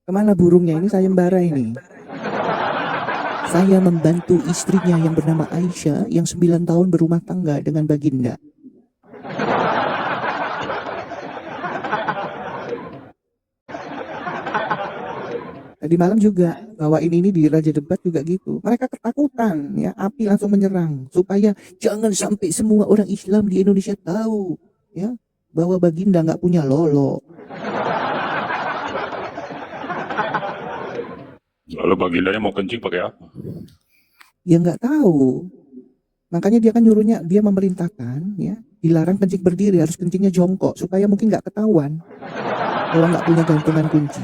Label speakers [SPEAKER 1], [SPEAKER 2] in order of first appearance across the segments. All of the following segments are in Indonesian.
[SPEAKER 1] Kemana burungnya ini sayembara ini? Saya membantu istrinya yang bernama Aisyah yang 9 tahun berumah tangga dengan Baginda. Tadi malam juga bawain ini di Raja Debat juga gitu. Mereka ketakutan ya, api langsung menyerang supaya jangan sampai semua orang Islam di Indonesia tahu ya bahwa Baginda nggak punya lolo.
[SPEAKER 2] Lalu Bagindanya mau kencing pakai apa?
[SPEAKER 1] Dia nggak tahu. Makanya dia kan nyuruhnya, dia memerintahkan ya dilarang kencing berdiri, harus kencingnya jongkok supaya mungkin nggak ketahuan kalau nggak punya gantungan kunci.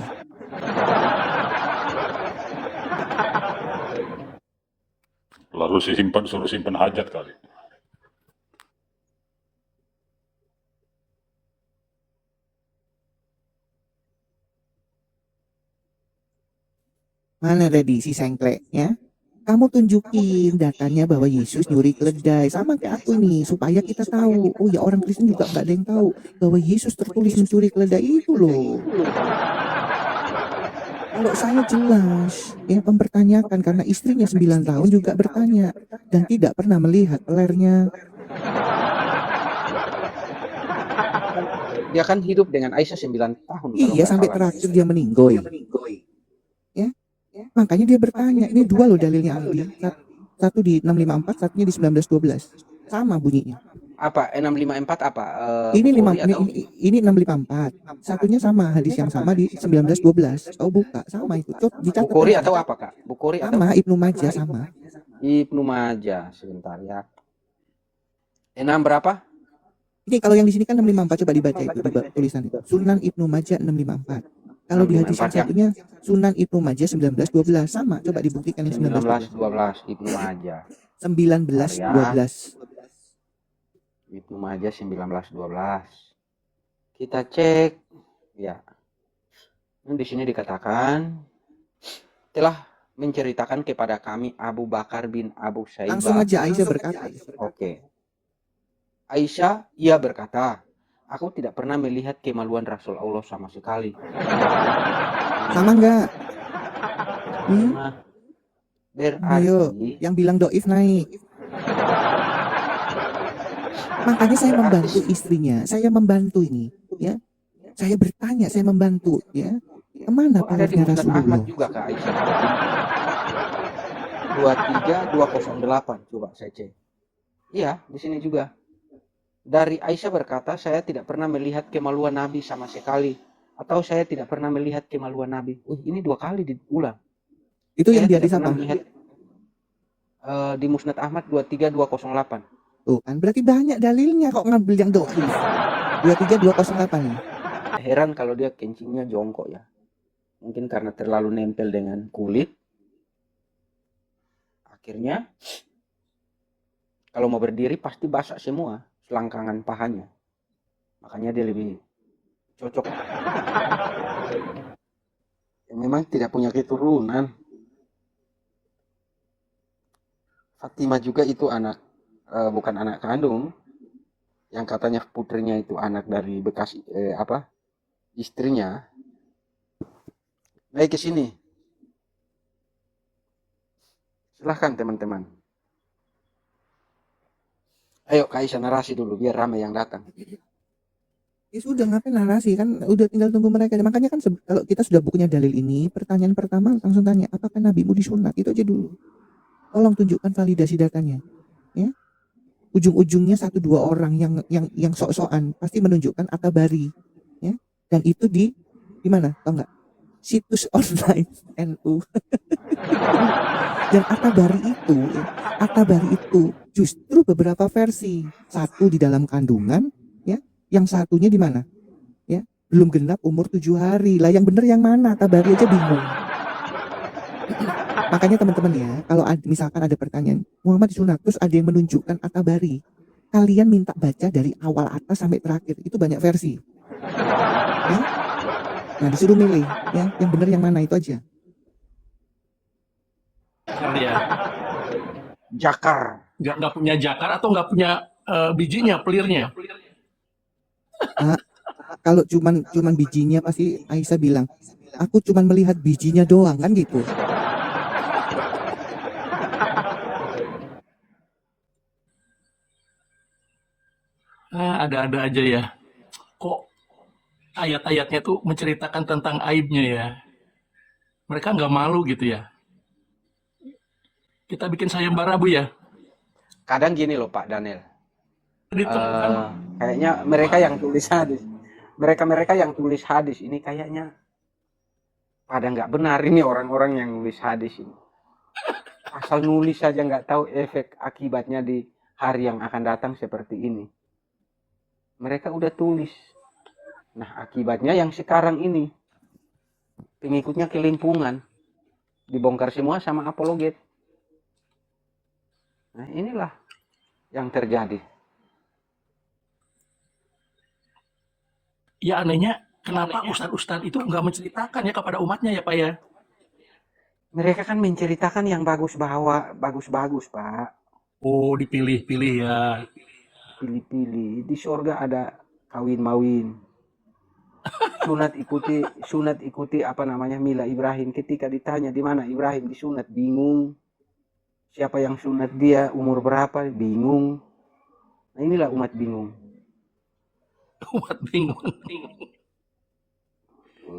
[SPEAKER 2] Lalu suruh simpan hajat kali.
[SPEAKER 1] Mana tadi si sengklek ya? Kamu tunjukin datanya bahwa Yesus nyuri keledai sama kayak aku ini supaya kita tahu. Oh ya, orang Kristen juga nggak ada yang tahu bahwa Yesus tertulis mencuri keledai itu loh. Kalau saya jelas ya mempertanyakan karena istrinya 9 tahun juga bertanya dan tidak pernah melihat pelernya.
[SPEAKER 3] Dia kan hidup dengan Aisyah 9 tahun.
[SPEAKER 1] Iya, sampai terakhir dia meninggoy. Ya, makanya dia bertanya. Ini dua loh dalilnya Aldi. Satu di 654, satunya di 1912. Sama bunyinya.
[SPEAKER 3] Apa? 654 apa?
[SPEAKER 1] Ini
[SPEAKER 3] Bukhari atau?
[SPEAKER 1] ini 654. Satunya sama, hadis yang sama di 1912. Oh buka, sama itu. Dicatat
[SPEAKER 3] Bukhari
[SPEAKER 1] aja.
[SPEAKER 3] atau apa, Kak? Bukhari atau?
[SPEAKER 1] Sama, Ibnu Majah sama.
[SPEAKER 3] Ibnu Majah, sebentar ya. 6 berapa?
[SPEAKER 1] Ini kalau yang di sini kan 654, coba dibaca itu di tulisan itu. Sunan Ibnu Majah 654. Kalau di hadis yang satunya Sunan Ibnu Majah 1912 sama, coba dibuktikan yang
[SPEAKER 3] 1912 Ibnu Majah.
[SPEAKER 1] 1912.
[SPEAKER 3] Ibnu Majah 1912. Kita cek ya. Di sini dikatakan telah menceritakan kepada kami Abu Bakar bin Abu Syaibah.
[SPEAKER 1] Langsung aja Aisyah berkata.
[SPEAKER 3] Oke. Aisyah, ia berkata, aku tidak pernah melihat kemaluan Rasul Allah sama sekali.
[SPEAKER 1] Sama enggak?
[SPEAKER 3] Berarti
[SPEAKER 1] ayo, yang bilang doif naik. Makanya saya membantu istrinya, saya membantu ini, ya. Saya bertanya, saya membantu, ya. Kemana pelernya Rasulullah?
[SPEAKER 3] Ahmad juga ke Aisyah. 23208, coba saya cek. Iya, di sini juga. Dari Aisyah berkata, saya tidak pernah melihat kemaluan Nabi sama sekali. Atau saya tidak pernah melihat kemaluan Nabi. Ini 2 kali diulang.
[SPEAKER 1] Itu yang di hadis apa?
[SPEAKER 3] Di Musnad Ahmad 23208.
[SPEAKER 1] Tuh kan, berarti banyak dalilnya kok ngambil yang doif. 23208 ya.
[SPEAKER 3] Heran kalau dia kencingnya jongkok ya. Mungkin karena terlalu nempel dengan kulit. Akhirnya, kalau mau berdiri pasti basah semua selangkangan pahanya. Makanya dia lebih cocok. Memang tidak punya keturunan. Fatimah juga itu anak, bukan anak kandung. Yang katanya putrinya itu anak dari bekas istrinya. Naik ke sini. Silahkan teman-teman. Ayo Kak Aisyah narasi dulu biar ramai yang datang.
[SPEAKER 1] Ya sudah, ngapain narasi, kan udah tinggal tunggu mereka. Makanya kan kalau kita sudah punya dalil ini, pertanyaan pertama langsung tanya, apakah nabimu disunat? Itu aja dulu. Tolong tunjukkan validasi datanya. Ya. Ujung-ujungnya 1-2 orang yang sok-sokan pasti menunjukkan At-Tabari, ya. Dan itu di mana? Tahu nggak? Situs online NU. Dan At-Tabari itu justru beberapa versi. Satu di dalam kandungan, ya. Yang satunya di mana? Ya, belum genap umur 7 hari. Lah yang bener yang mana? At-Tabari aja bingung. Makanya teman-teman ya, kalau misalkan ada pertanyaan, Muhammad disunat, terus ada yang menunjukkan At-Tabari, kalian minta baca dari awal atas sampai terakhir. Itu banyak versi. Ya? Nah, disuruh milih, ya, yang benar yang mana, itu aja.
[SPEAKER 4] Ya.
[SPEAKER 3] Jakar.
[SPEAKER 4] Nggak punya jakar atau nggak punya bijinya, pelirnya?
[SPEAKER 1] Kalau cuman bijinya pasti Aisyah bilang, aku cuman melihat bijinya doang kan gitu.
[SPEAKER 4] Ada-ada aja ya. Kok ayat-ayatnya tuh menceritakan tentang aibnya ya. Mereka nggak malu gitu ya. Kita bikin sayembara Bu ya.
[SPEAKER 3] Kadang gini loh Pak Daniel.
[SPEAKER 4] Ditemukan
[SPEAKER 3] Kayaknya mereka yang tulis hadis. Mereka yang tulis hadis ini kayaknya pada nggak benar ini orang-orang yang nulis hadis ini. Asal nulis saja nggak tahu efek akibatnya di hari yang akan datang seperti ini. Mereka udah tulis. Nah akibatnya yang sekarang ini pengikutnya kelimpungan, dibongkar semua sama apologet. Nah inilah yang terjadi.
[SPEAKER 4] ya anehnya kenapa ustadz-ustadz itu nggak menceritakan ya kepada umatnya ya Pak ya.
[SPEAKER 3] Mereka kan menceritakan yang bagus-bagus Pak.
[SPEAKER 4] Oh dipilih-pilih ya.
[SPEAKER 3] Pilih-pilih. Di surga ada kawin-mawin. Sunat ikuti apa namanya Mila Ibrahim. Ketika ditanya di mana Ibrahim disunat, bingung. Siapa yang sunat dia, umur berapa, bingung. Nah inilah umat bingung.
[SPEAKER 4] Umat bingung.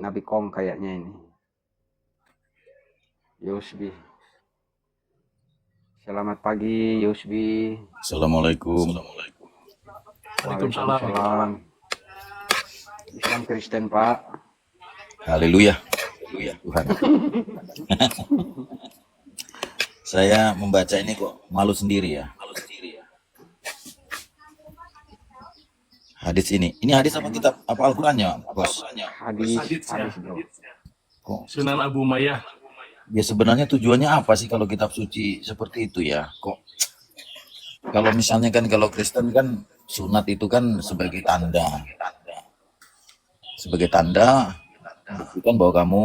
[SPEAKER 3] Nabi Kong kayaknya ini. Yusbi. Selamat pagi Yusbi.
[SPEAKER 5] Assalamualaikum.
[SPEAKER 4] Waalaikumsalam.
[SPEAKER 3] Waalaikumsalam. Islam Kristen Pak.
[SPEAKER 5] Haleluya. Haleluya Tuhan. Saya membaca ini kok malu sendiri ya. Hadis ini. Ini hadis apa kitab apa Al-Qur'annya, Bos?
[SPEAKER 3] Hadis bro.
[SPEAKER 5] Kok
[SPEAKER 4] Sunan Abu Mayyah.
[SPEAKER 5] ya sebenarnya tujuannya apa sih kalau kitab suci seperti itu ya? Kok kalau misalnya kan kalau Kristen kan sunat itu kan sebagai tanda. Sebagai tanda buktikan bahwa kamu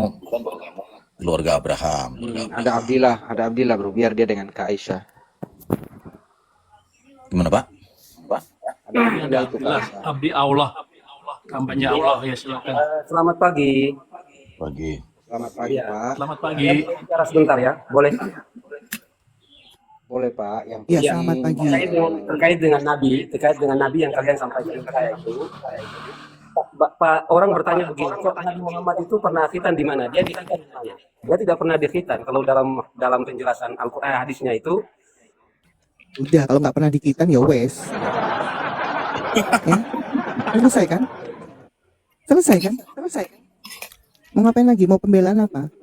[SPEAKER 5] keluarga Abraham.
[SPEAKER 3] Ada Abdillah bro, biar dia dengan Kak Aisyah.
[SPEAKER 5] Gimana, Pak?
[SPEAKER 3] Ada Abdillah itu Kak
[SPEAKER 4] Alhamdulillah,
[SPEAKER 3] Aisyah.
[SPEAKER 4] abdi Allah. Kampanye Allah ya silakan.
[SPEAKER 6] Selamat pagi.
[SPEAKER 5] Pagi.
[SPEAKER 3] Selamat pagi Pak.
[SPEAKER 4] Selamat pagi.
[SPEAKER 6] Bicara sebentar ya, boleh?
[SPEAKER 3] Boleh Pak. Yang
[SPEAKER 1] Ya,
[SPEAKER 3] penting
[SPEAKER 1] selamat pagi.
[SPEAKER 6] Terkait dengan Nabi yang kalian sampaikan ke saya itu. Pak, orang bertanya begini, kok Nabi Muhammad itu pernah khitan di mana? Dia dikhitan di mana? Dia tidak pernah dikhitan. Kalau dalam penjelasan Al-Qur'an hadisnya itu,
[SPEAKER 1] Udah, kalau nggak pernah dikitan ya wes. Ya, selesai kan? Selesai kan? Mau ngapain lagi? Mau pembelaan apa?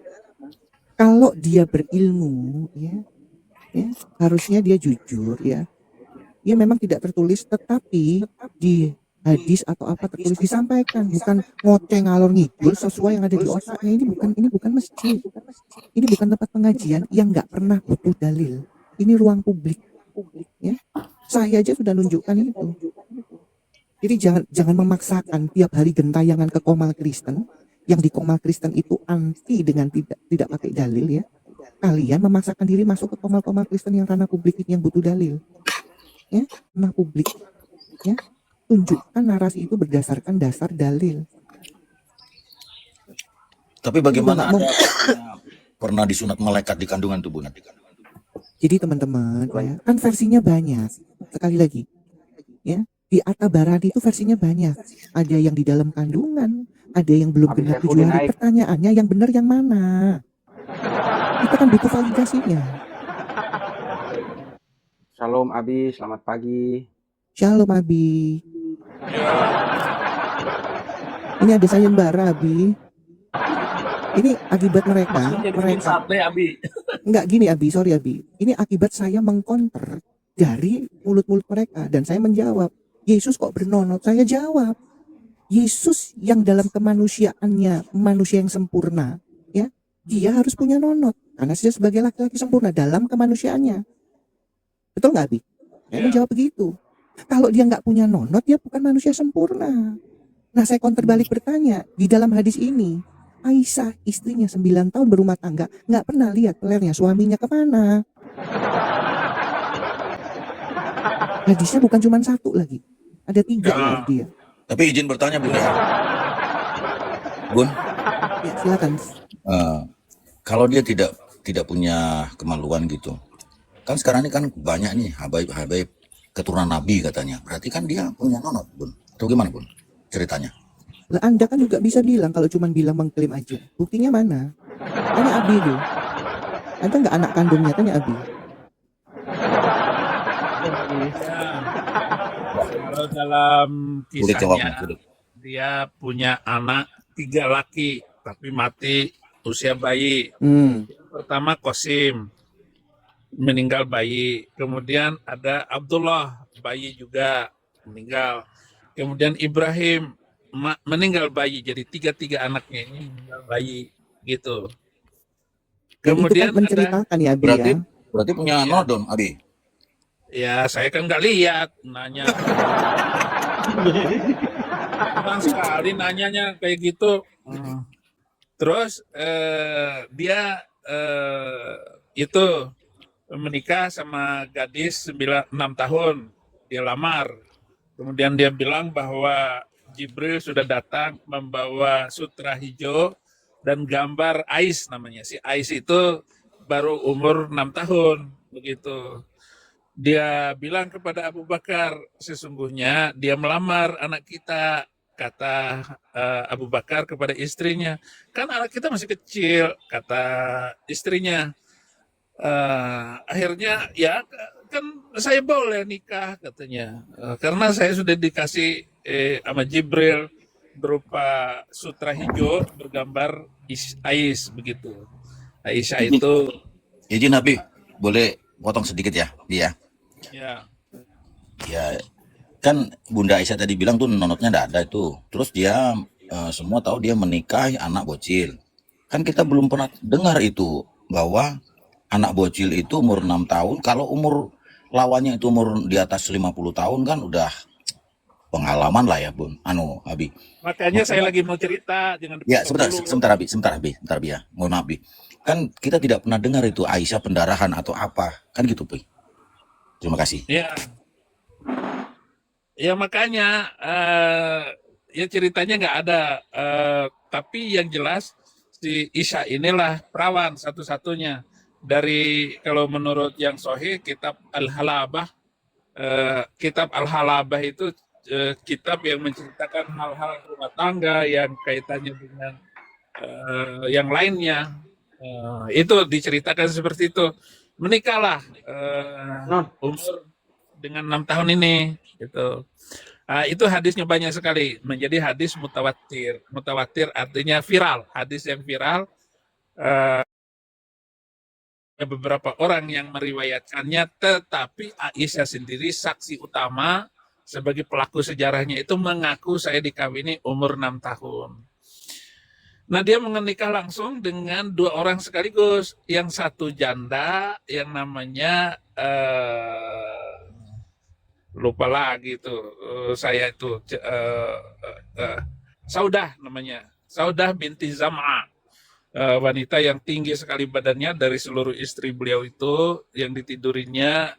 [SPEAKER 1] Kalau dia berilmu, ya harusnya dia jujur, ya. Ya memang tidak tertulis, tetapi di hadis atau apa tertulis disampaikan, bukan ngoceh ngalor ngidul sesuai yang ada di otaknya. Ini bukan masjid, ini bukan tempat pengajian yang nggak pernah butuh dalil. Ini ruang publik, ya. Saya aja sudah nunjukkan itu. Jadi jangan memaksakan tiap hari gentayangan ke Komal Kristen, yang di Komal Kristen itu anti dengan tidak pakai dalil, ya. Kalian memaksakan diri masuk ke Komal Kristen yang ranah publik ini yang butuh dalil, ya, ranah publik, ya. Tunjukkan narasi itu berdasarkan dasar dalil.
[SPEAKER 5] Tapi bagaimana ada pernah disunat malaikat di kandungan tubuh nanti?
[SPEAKER 1] Jadi teman-teman, ya, kan versinya banyak. Sekali lagi, ya, di At-Tabarani itu versinya banyak. Ada yang di dalam kandungan, ada yang belum
[SPEAKER 3] Habis
[SPEAKER 1] genap 7
[SPEAKER 3] Saifuddin
[SPEAKER 1] hari.
[SPEAKER 3] naik.
[SPEAKER 1] Pertanyaannya yang benar yang mana? Kita kan butuh validasinya.
[SPEAKER 3] Shalom Abi, selamat pagi.
[SPEAKER 1] Shalom Abi. Ini ada sayembara Abi. Ini akibat mereka
[SPEAKER 4] Jadi bikin sate Abi.
[SPEAKER 1] enggak gini Abi, sorry Abi. Ini akibat saya mengkonter dari mulut-mulut mereka dan saya menjawab, Yesus kok bernonot? Saya jawab, Yesus yang dalam kemanusiaannya manusia yang sempurna, ya, dia harus punya nonot karena dia sebagai laki-laki sempurna dalam kemanusiaannya. Betul nggak Abi? Saya menjawab begitu. Kalau dia nggak punya nonot, dia bukan manusia sempurna. Nah, saya counter balik bertanya, di dalam hadis ini, Aisyah istrinya 9 tahun berumah tangga, nggak pernah lihat pelernya suaminya kemana. Hadisnya bukan cuma satu lagi, ada 3 ya dia.
[SPEAKER 5] Tapi izin bertanya Bu ya. Bun,
[SPEAKER 1] Ya, silakan.
[SPEAKER 5] eh, kalau dia tidak punya kemaluan gitu, kan sekarang ini kan banyak nih habaib-habaib keturunan Nabi katanya. Berarti kan dia punya nonot, Bun. Atau gimana, Bun? Ceritanya.
[SPEAKER 1] Lah Anda kan juga bisa bilang kalau cuma bilang mengklaim aja. Buktinya mana? Tanya Abi itu. Anda nggak anak kandungnya, tanya Abi.
[SPEAKER 7] Kalau dalam
[SPEAKER 5] Sulit jawabnya,
[SPEAKER 7] kisahnya
[SPEAKER 5] sulit.
[SPEAKER 7] dia punya anak 3 laki tapi mati usia bayi.
[SPEAKER 1] Hmm.
[SPEAKER 7] Pertama Qasim meninggal bayi. Kemudian ada Abdullah bayi juga meninggal. Kemudian Ibrahim meninggal bayi. Jadi tiga anaknya ini meninggal bayi gitu.
[SPEAKER 1] Dan itu kan
[SPEAKER 7] Kemudian ada
[SPEAKER 1] menceritakan ya Abi
[SPEAKER 5] Berarti
[SPEAKER 1] ya.
[SPEAKER 5] berarti punya
[SPEAKER 7] Iya.
[SPEAKER 5] nonot dong, Abi.
[SPEAKER 7] Ya saya kan nggak lihat nanya. Senang sekali nanyanya kayak gitu. Terus dia itu menikah sama gadis 6 tahun. Dia lamar. Kemudian dia bilang bahwa Jibril sudah datang membawa sutra hijau dan gambar Ais namanya. Si Ais itu baru umur 6 tahun. Begitu. Dia bilang kepada Abu Bakar, sesungguhnya dia melamar anak kita, kata Abu Bakar kepada istrinya. Kan anak kita masih kecil, kata istrinya. Akhirnya ya kan saya boleh nikah katanya. Karena saya sudah dikasih sama Jibril berupa sutra hijau bergambar Ais begitu. Aisyah
[SPEAKER 5] Izin,
[SPEAKER 7] itu
[SPEAKER 5] izin Abi, boleh potong sedikit ya, dia.
[SPEAKER 7] ya
[SPEAKER 5] Ya, kan Bunda Aisyah tadi bilang tuh nonotnya enggak ada itu. Terus dia semua tahu dia menikahi anak bocil. Kan kita belum pernah dengar itu bahwa anak bocil itu umur 6 tahun, kalau umur lawannya itu umur di atas 50 tahun kan udah pengalaman lah ya, Bun. Abi.
[SPEAKER 7] makanya saya
[SPEAKER 5] Makanya
[SPEAKER 7] lagi mau cerita, jangan
[SPEAKER 5] ya
[SPEAKER 7] dipotong dulu.
[SPEAKER 5] sebentar Abi ya. Mohon maaf, Abi. Kan kita tidak pernah dengar itu Aisyah pendarahan atau apa. Kan gitu, Pi. Terima kasih.
[SPEAKER 7] Ya makanya ya ceritanya nggak ada. Tapi yang jelas si Isya inilah perawan satu-satunya dari kalau menurut yang Sahih kitab Al-Halabah. Kitab Al-Halabah itu kitab yang menceritakan hal-hal rumah tangga yang kaitannya dengan yang lainnya. Itu diceritakan seperti itu. Menikahlah umur dengan 6 tahun ini gitu. Itu hadisnya banyak sekali, menjadi hadis mutawatir. Mutawatir artinya viral, hadis yang viral. Ada beberapa orang yang meriwayatkannya, tetapi Aisyah sendiri saksi utama sebagai pelaku sejarahnya itu mengaku saya dikawini umur 6 tahun. Nah, dia menikah langsung dengan 2 orang sekaligus. Yang satu janda yang namanya lupa lagi tuh saya itu Saudah namanya. Saudah binti Zam'a. Wanita yang tinggi sekali badannya dari seluruh istri beliau itu yang ditidurinya.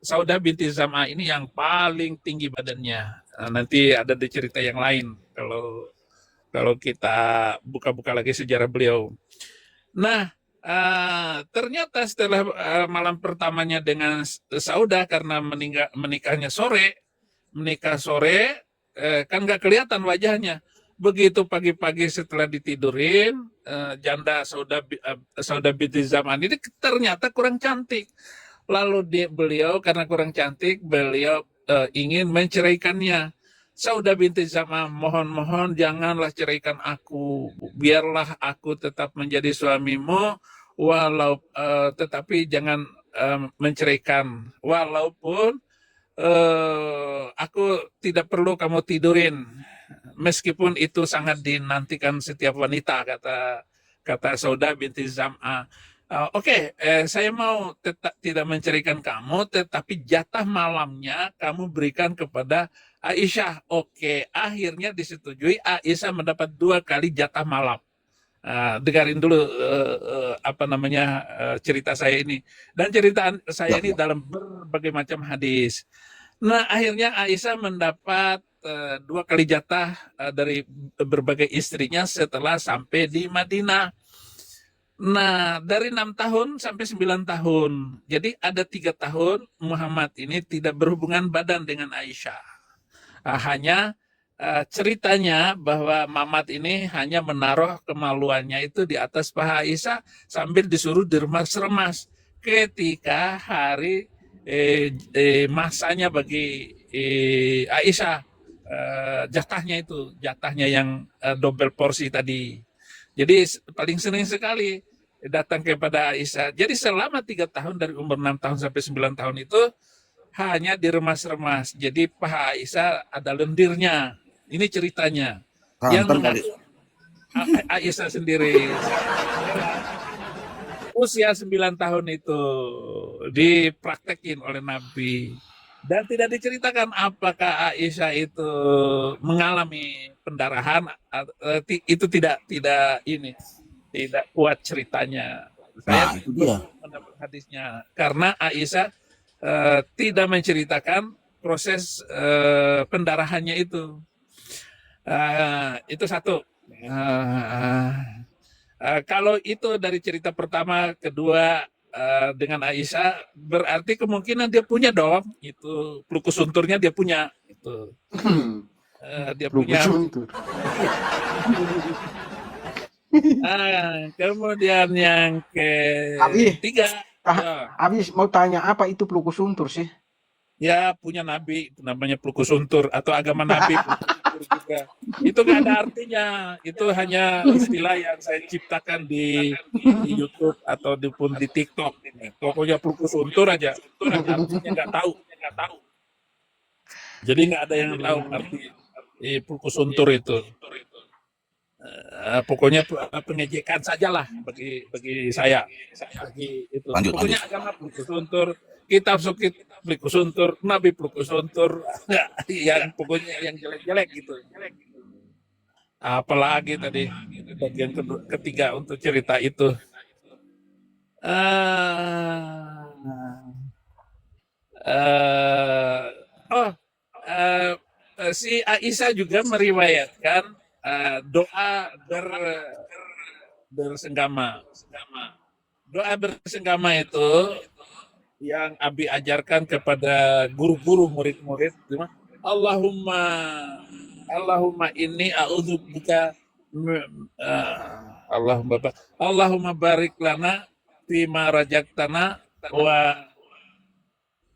[SPEAKER 7] Saudah binti Zam'a ini yang paling tinggi badannya. Nanti ada di cerita yang lain kalau kita buka-buka lagi sejarah beliau. Nah, ternyata setelah malam pertamanya dengan Saudah karena menikah sore, kan nggak kelihatan wajahnya. Begitu pagi-pagi setelah ditidurin, janda Saudah binti Zam'ah ini ternyata kurang cantik. Lalu beliau karena kurang cantik, beliau ingin menceraikannya. Saudah binti Zam'ah, mohon janganlah ceraikan aku, biarlah aku tetap menjadi suamimu, tetapi jangan menceraikan, walaupun aku tidak perlu kamu tidurin, meskipun itu sangat dinantikan setiap wanita, kata Saudah binti Zam'ah. Oke, saya mau tidak menceraikan kamu, tetapi jatah malamnya kamu berikan kepada Aisyah. Oke, akhirnya disetujui. Aisyah mendapat 2 kali jatah malam. Dengarin dulu cerita saya ini. Dan cerita saya ini dalam berbagai macam hadis. Nah, akhirnya Aisyah mendapat 2 kali jatah dari berbagai istrinya setelah sampai di Madinah. Nah, dari 6 tahun sampai 9 tahun. Jadi ada 3 tahun Muhammad ini tidak berhubungan badan dengan Aisyah. Hanya ceritanya bahwa Mamat ini hanya menaruh kemaluannya itu di atas paha Aisyah sambil disuruh diremas-remas ketika hari masanya bagi Aisyah, jatahnya yang double porsi tadi. Jadi paling sering sekali datang kepada Aisyah. Jadi selama 3 tahun dari umur 6 tahun sampai 9 tahun itu hanya diremas-remas. Jadi paha Aisyah ada lendirnya. Ini ceritanya. Yang
[SPEAKER 5] Ranten kali.
[SPEAKER 7] mengaku Aisyah sendiri. Usia 9 tahun itu dipraktekin oleh Nabi. Dan tidak diceritakan apakah Aisyah itu mengalami pendarahan, itu tidak kuat ceritanya.
[SPEAKER 5] Nah,
[SPEAKER 7] Saya
[SPEAKER 5] itu dia.
[SPEAKER 7] mendapat hadisnya karena Aisyah tidak menceritakan proses pendarahannya itu. Itu satu. Kalau itu dari cerita pertama, kedua dengan Aisyah, berarti kemungkinan dia punya dong. Itu plukus sunturnya dia punya. Itu dia punya. Kemudian yang ketiga,
[SPEAKER 3] Habis mau tanya apa itu plukus suntur sih?
[SPEAKER 7] ya punya Nabi namanya plukus suntur atau agama Nabi plukus suntur juga. Itu nggak ada artinya. Itu hanya istilah yang saya ciptakan di YouTube atau di TikTok. Pokoknya plukus suntur aja. Artinya nggak tahu. Jadi nggak ada yang tahu arti plukus suntur itu. Pokoknya pengejekan sajalah bagi saya. Itu.
[SPEAKER 5] Lanjut.
[SPEAKER 7] Pokoknya agama plukus suntur, kitab suci plukus suntur, Nabi plukus suntur, yang pokoknya yang jelek-jelek gitu. Apalagi tadi bagian ketiga untuk cerita itu. Si Aisyah juga meriwayatkan doa bersenggama. Doa bersenggama itu yang Abi ajarkan kepada guru-guru murid-murid. Allahumma inni a'udzubika Allahumma barik lana fima rajaktana wa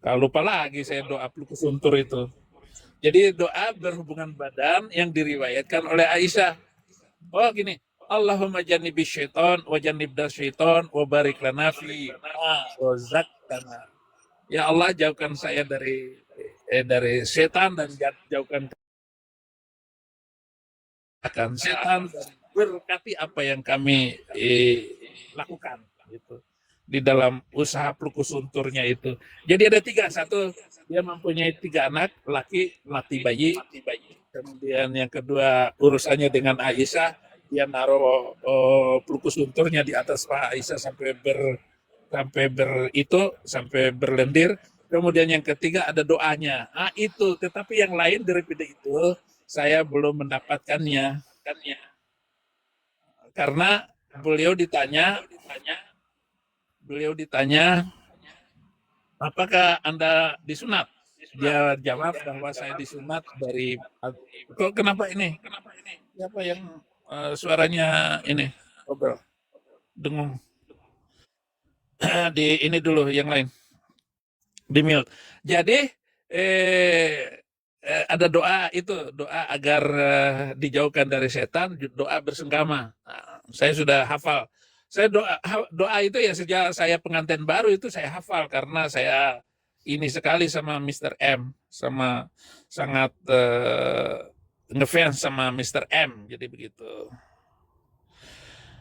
[SPEAKER 7] kalau lupa lagi saya doa plukus suntur itu. Jadi doa berhubungan badan yang diriwayatkan oleh Aisyah. Oh gini, Allahumma jannibi syaiton wa jannibna syaiton wa barik lana fi ma razaqtana. Ya Allah jauhkan saya dari setan dan jauhkan setan dan berkati apa yang kami lakukan gitu di dalam usaha plukus sunturnya itu. Jadi ada 3, satu dia mempunyai 3 anak, laki, mati bayi. Kemudian yang kedua urusannya dengan Aisyah, dia naruh plukus sunturnya di atas paha Aisyah sampai berlendir. Kemudian yang ketiga ada doanya. Itu, tetapi yang lain daripada itu saya belum mendapatkannya. Karena beliau ditanya, apakah Anda disunat? Dia jawab bahwa saya disunat dari. Kok kenapa ini? Siapa yang suaranya ini? Ngobrol. Dengung. Di ini dulu yang lain. Di mute. Jadi ada doa agar dijauhkan dari setan, doa bersenggama. Nah, saya sudah hafal. Saya doa itu ya sejak saya pengantin baru itu saya hafal karena saya ini sekali sama Mr. M, sama sangat ngefans sama Mr. M, jadi begitu.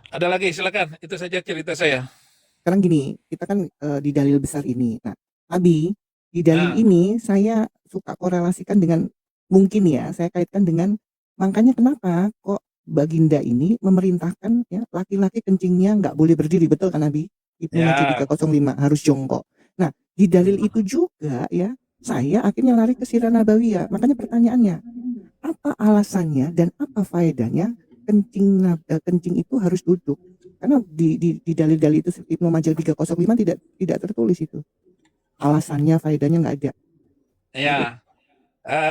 [SPEAKER 7] Ada lagi silakan, itu saja cerita saya.
[SPEAKER 1] Sekarang gini, kita kan di dalil besar ini. Nah, Abi, di dalil ini saya suka korelasikan dengan mungkin ya, saya kaitkan dengan makanya kenapa kok Baginda ini memerintahkan ya laki-laki kencingnya nggak boleh berdiri, betul kan Abi? Ibnu Najib 305 harus jongkok. Nah, di dalil itu juga ya saya akhirnya lari ke Sirah Nabawiyah. Makanya pertanyaannya, apa alasannya dan apa faedahnya kencing itu harus duduk? Karena di dalil-dalil itu Ibnu Majah 305 tidak tertulis itu. Alasannya, faedahnya nggak ada.
[SPEAKER 7] Ya,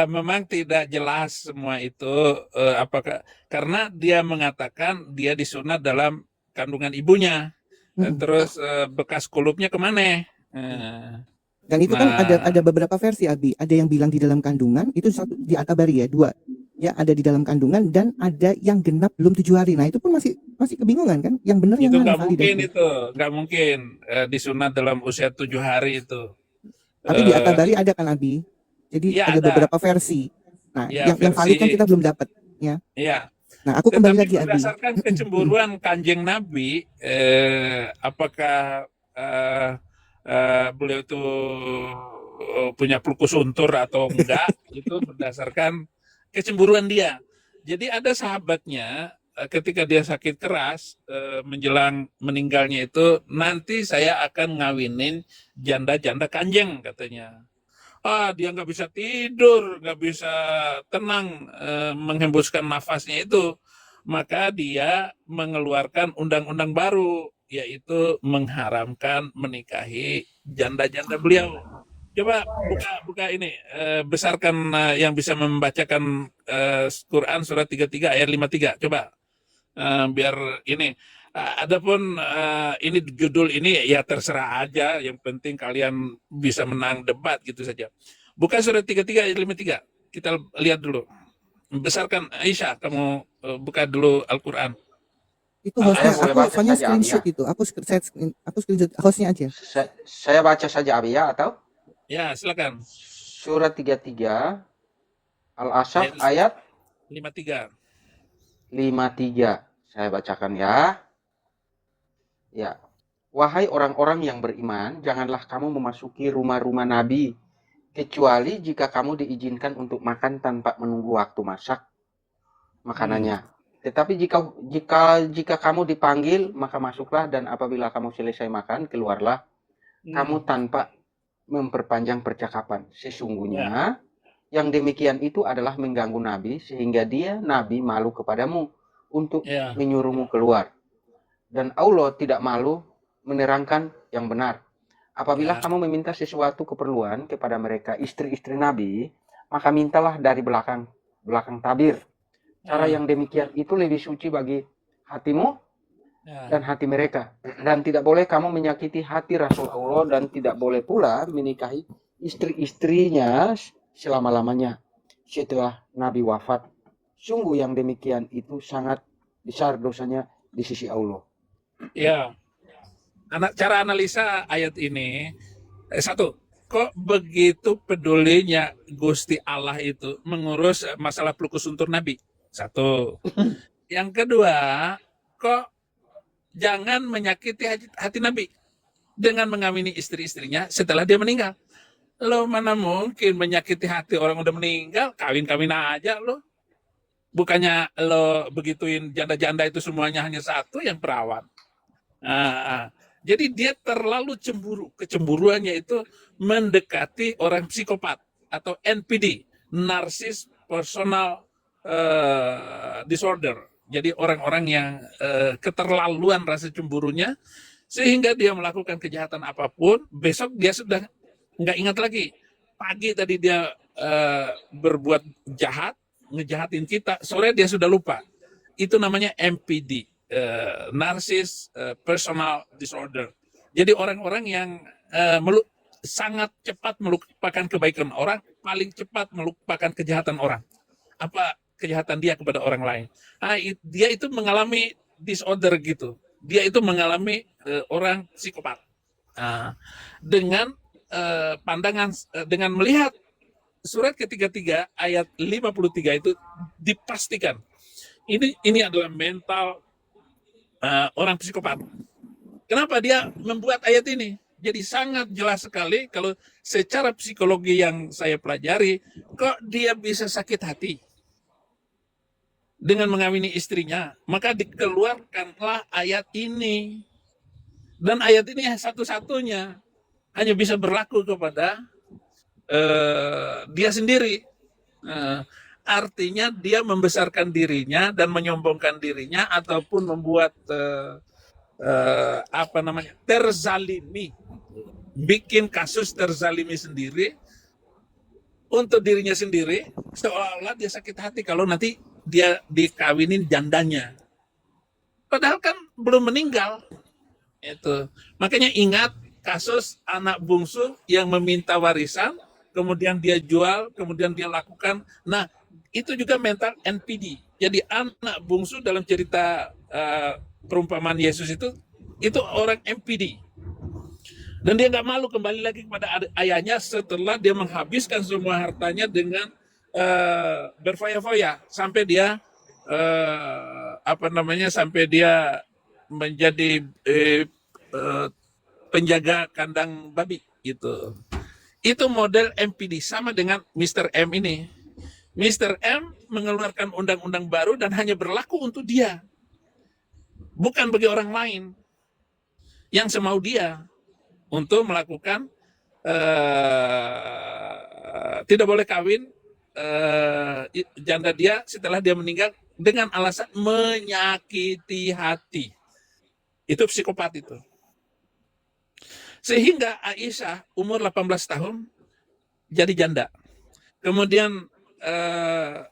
[SPEAKER 7] memang tidak jelas semua itu, apakah karena dia mengatakan dia disunat dalam kandungan ibunya, terus bekas kulupnya kemana?
[SPEAKER 1] Dan itu kan
[SPEAKER 7] Nah,
[SPEAKER 1] ada beberapa versi, Abi. Ada yang bilang di dalam kandungan, itu satu di At-Tabari ya, 2. Ya, ada di dalam kandungan dan ada yang genap belum 7 hari. Nah, itu pun masih kebingungan kan? Yang benar yang
[SPEAKER 7] itu
[SPEAKER 1] mana
[SPEAKER 7] nggak mungkin,
[SPEAKER 1] validasi?
[SPEAKER 7] itu nggak mungkin disunat dalam usia 7 hari itu.
[SPEAKER 1] Tapi di
[SPEAKER 7] Eh,
[SPEAKER 1] At-Tabari ada kan, Abi? Jadi
[SPEAKER 7] ya
[SPEAKER 1] ada
[SPEAKER 7] ada,
[SPEAKER 1] beberapa versi. Nah,
[SPEAKER 7] ya
[SPEAKER 1] yang valid kan
[SPEAKER 7] versi,
[SPEAKER 1] kita belum dapat, ya.
[SPEAKER 7] ya.
[SPEAKER 1] Nah, aku kembali
[SPEAKER 7] Tetapi
[SPEAKER 1] lagi, Abi.
[SPEAKER 7] berdasarkan kecemburuan Kanjeng Nabi, apakah beliau itu punya pelukus untur atau enggak, itu berdasarkan kecemburuan dia. Jadi ada sahabatnya, ketika dia sakit keras, menjelang meninggalnya itu, nanti saya akan ngawinin janda-janda kanjeng, katanya. Dia nggak bisa tidur, nggak bisa tenang, menghembuskan nafasnya itu. Maka dia mengeluarkan undang-undang baru, yaitu mengharamkan menikahi janda-janda beliau. Coba buka ini, besarkan yang bisa membacakan Quran surat 33 ayat 53. Coba biar ini. Adapun ini judul ini ya terserah aja, yang penting kalian bisa menang debat gitu saja. Buka surat 33 ayat 53. Kita lihat dulu. Besarkan Aisyah, kamu buka dulu Al-Qur'an.
[SPEAKER 1] Itu
[SPEAKER 3] Saya
[SPEAKER 1] hostnya,
[SPEAKER 3] boleh
[SPEAKER 1] aku
[SPEAKER 3] baca
[SPEAKER 1] soalnya
[SPEAKER 3] saja, Abi,
[SPEAKER 1] screenshot
[SPEAKER 3] ya.
[SPEAKER 1] itu. Aku screenshot hostnya aja.
[SPEAKER 3] Saya baca saja, Abi, ya, atau
[SPEAKER 7] Ya, silakan.
[SPEAKER 3] surat 33 Al-Asaf
[SPEAKER 7] Ayat
[SPEAKER 3] ayat
[SPEAKER 7] 53.
[SPEAKER 3] 53. Saya bacakan ya. Ya. Wahai orang-orang yang beriman, janganlah kamu memasuki rumah-rumah Nabi kecuali jika kamu diizinkan untuk makan tanpa menunggu waktu masak makanannya. Tetapi jika kamu dipanggil, maka masuklah, dan apabila kamu selesai makan, keluarlah kamu tanpa memperpanjang percakapan. Sesungguhnya yang demikian itu adalah mengganggu Nabi, sehingga Nabi malu kepadamu untuk
[SPEAKER 7] Ya,
[SPEAKER 3] menyuruhmu keluar. Dan Allah tidak malu menerangkan yang benar. Apabila
[SPEAKER 7] ya,
[SPEAKER 3] kamu meminta sesuatu keperluan kepada mereka, istri-istri Nabi, maka mintalah dari belakang tabir. Cara yang demikian itu lebih suci bagi hatimu
[SPEAKER 7] ya.
[SPEAKER 3] dan hati mereka. Dan tidak boleh kamu menyakiti hati Rasul Allah, dan tidak boleh pula menikahi istri-istrinya selama-lamanya setelah Nabi wafat. Sungguh yang demikian itu sangat besar dosanya di sisi Allah.
[SPEAKER 7] Ya. Cara analisa ayat ini, satu, kok begitu pedulinya Gusti Allah itu mengurus masalah pelukus untur Nabi? Satu. Yang kedua, kok jangan menyakiti hati Nabi dengan mengawini istri-istrinya setelah dia meninggal. Lo mana mungkin menyakiti hati orang udah meninggal, kawin-kawin aja lo. Bukannya lo begituin janda-janda itu semuanya hanya satu yang perawan. Jadi dia terlalu cemburu. Kecemburuannya itu mendekati orang psikopat atau NPD, Narcissist Personal Disorder. Jadi orang-orang yang keterlaluan rasa cemburunya, sehingga dia melakukan kejahatan apapun, besok dia sudah nggak ingat lagi. Pagi tadi dia berbuat jahat, ngejahatin kita, sore dia sudah lupa. Itu namanya MPD, Narcissist Personal Disorder. Jadi orang-orang yang sangat cepat melupakan kebaikan orang, paling cepat melupakan kejahatan orang. Apa kejahatan dia kepada orang lain. Dia itu mengalami disorder gitu. Dia itu mengalami orang psikopat. Dengan pandangan, dengan melihat surat ke-33 ayat 53 itu dipastikan ini adalah mental orang psikopat. Kenapa dia membuat ayat ini? Jadi sangat jelas sekali kalau secara psikologi yang saya pelajari, kok dia bisa sakit hati dengan mengawini istrinya, maka dikeluarkanlah ayat ini. Dan ayat ini satu-satunya hanya bisa berlaku kepada dia sendiri. artinya dia membesarkan dirinya dan menyombongkan dirinya ataupun membuat terzalimi, bikin kasus terzalimi sendiri untuk dirinya sendiri, seolah-olah dia sakit hati kalau nanti dia dikawinin jandanya. Padahal kan belum meninggal. Itu. Makanya ingat kasus anak bungsu yang meminta warisan, kemudian dia jual, kemudian dia lakukan. Nah, itu juga mental NPD. Jadi anak bungsu dalam cerita perumpamaan Yesus itu orang NPD. Dan dia nggak malu kembali lagi kepada ayahnya setelah dia menghabiskan semua hartanya dengan berfoya-foya sampai dia sampai dia menjadi penjaga kandang babi gitu. Itu model MPD, sama dengan Mr. M ini. Mr. M mengeluarkan undang-undang baru dan hanya berlaku untuk dia, bukan bagi orang lain yang semau dia, untuk melakukan tidak boleh kawin janda dia setelah dia meninggal dengan alasan menyakiti hati. Itu psikopat itu. Sehingga Aisyah umur 18 tahun jadi janda. Kemudian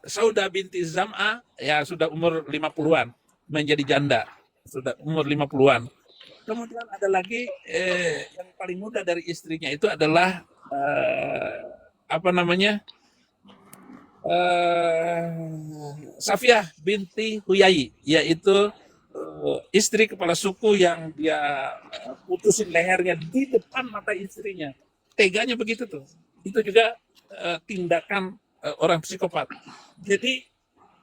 [SPEAKER 7] Sauda binti Zam'ah ya sudah umur 50-an menjadi janda. Sudah umur 50-an. Kemudian ada lagi yang paling muda dari istrinya itu adalah Safiyah binti Huyai, yaitu istri kepala suku yang dia putusin lehernya di depan mata istrinya. Teganya begitu tuh. Itu juga tindakan orang psikopat. Jadi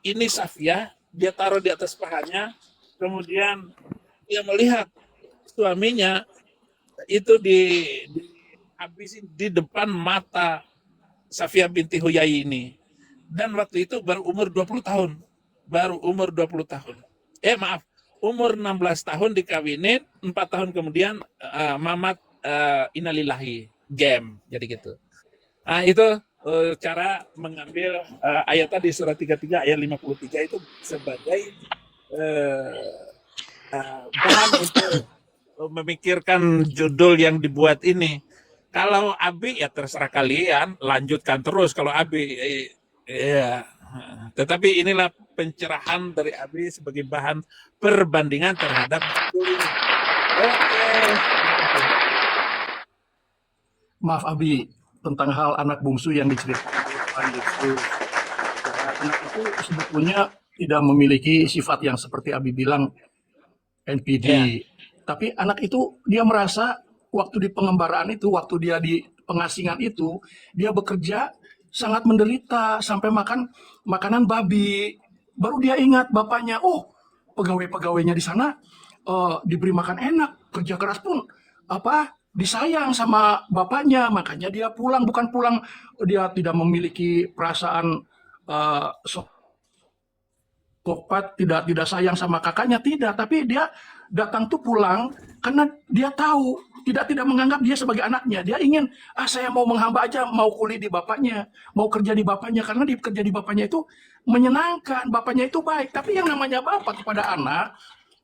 [SPEAKER 7] ini Safiyah, dia taruh di atas pahanya, kemudian dia melihat suaminya itu dihabisin di depan mata Safiyah binti Huyai ini. Dan waktu itu baru umur 20 tahun. Umur 16 tahun dikawinin, 4 tahun kemudian Mamat innalillahi game. Jadi gitu. Nah, itu cara mengambil ayat tadi surat 33 ayat 53 itu sebagai bahan untuk memikirkan judul yang dibuat ini. Kalau Abi ya terserah kalian, lanjutkan terus kalau Abi ya. Tetapi inilah pencerahan dari Abi sebagai bahan perbandingan terhadap judul ini. Oke.
[SPEAKER 4] Maaf Abi, tentang hal anak bungsu yang diceritakan oleh Tuhan Yesus. Anak itu sebetulnya tidak memiliki sifat yang seperti Abi bilang NPD.
[SPEAKER 7] Ya.
[SPEAKER 4] Tapi anak itu dia merasa waktu di pengembaraan itu, waktu dia di pengasingan itu, dia bekerja sangat menderita sampai makan makanan babi. Baru dia ingat bapaknya, oh pegawai-pegawainya di sana diberi makan enak, kerja keras pun disayang sama bapaknya, makanya dia pulang. Bukan pulang dia tidak memiliki perasaan psikopat, tidak sayang sama kakaknya, tidak, tapi dia datang tuh pulang karena dia tahu tidak menganggap dia sebagai anaknya. Dia ingin saya mau menghamba aja, mau kuliah di bapaknya, mau kerja di bapaknya, karena kerja di bapaknya itu menyenangkan, bapaknya itu baik. Tapi yang namanya bapak kepada anak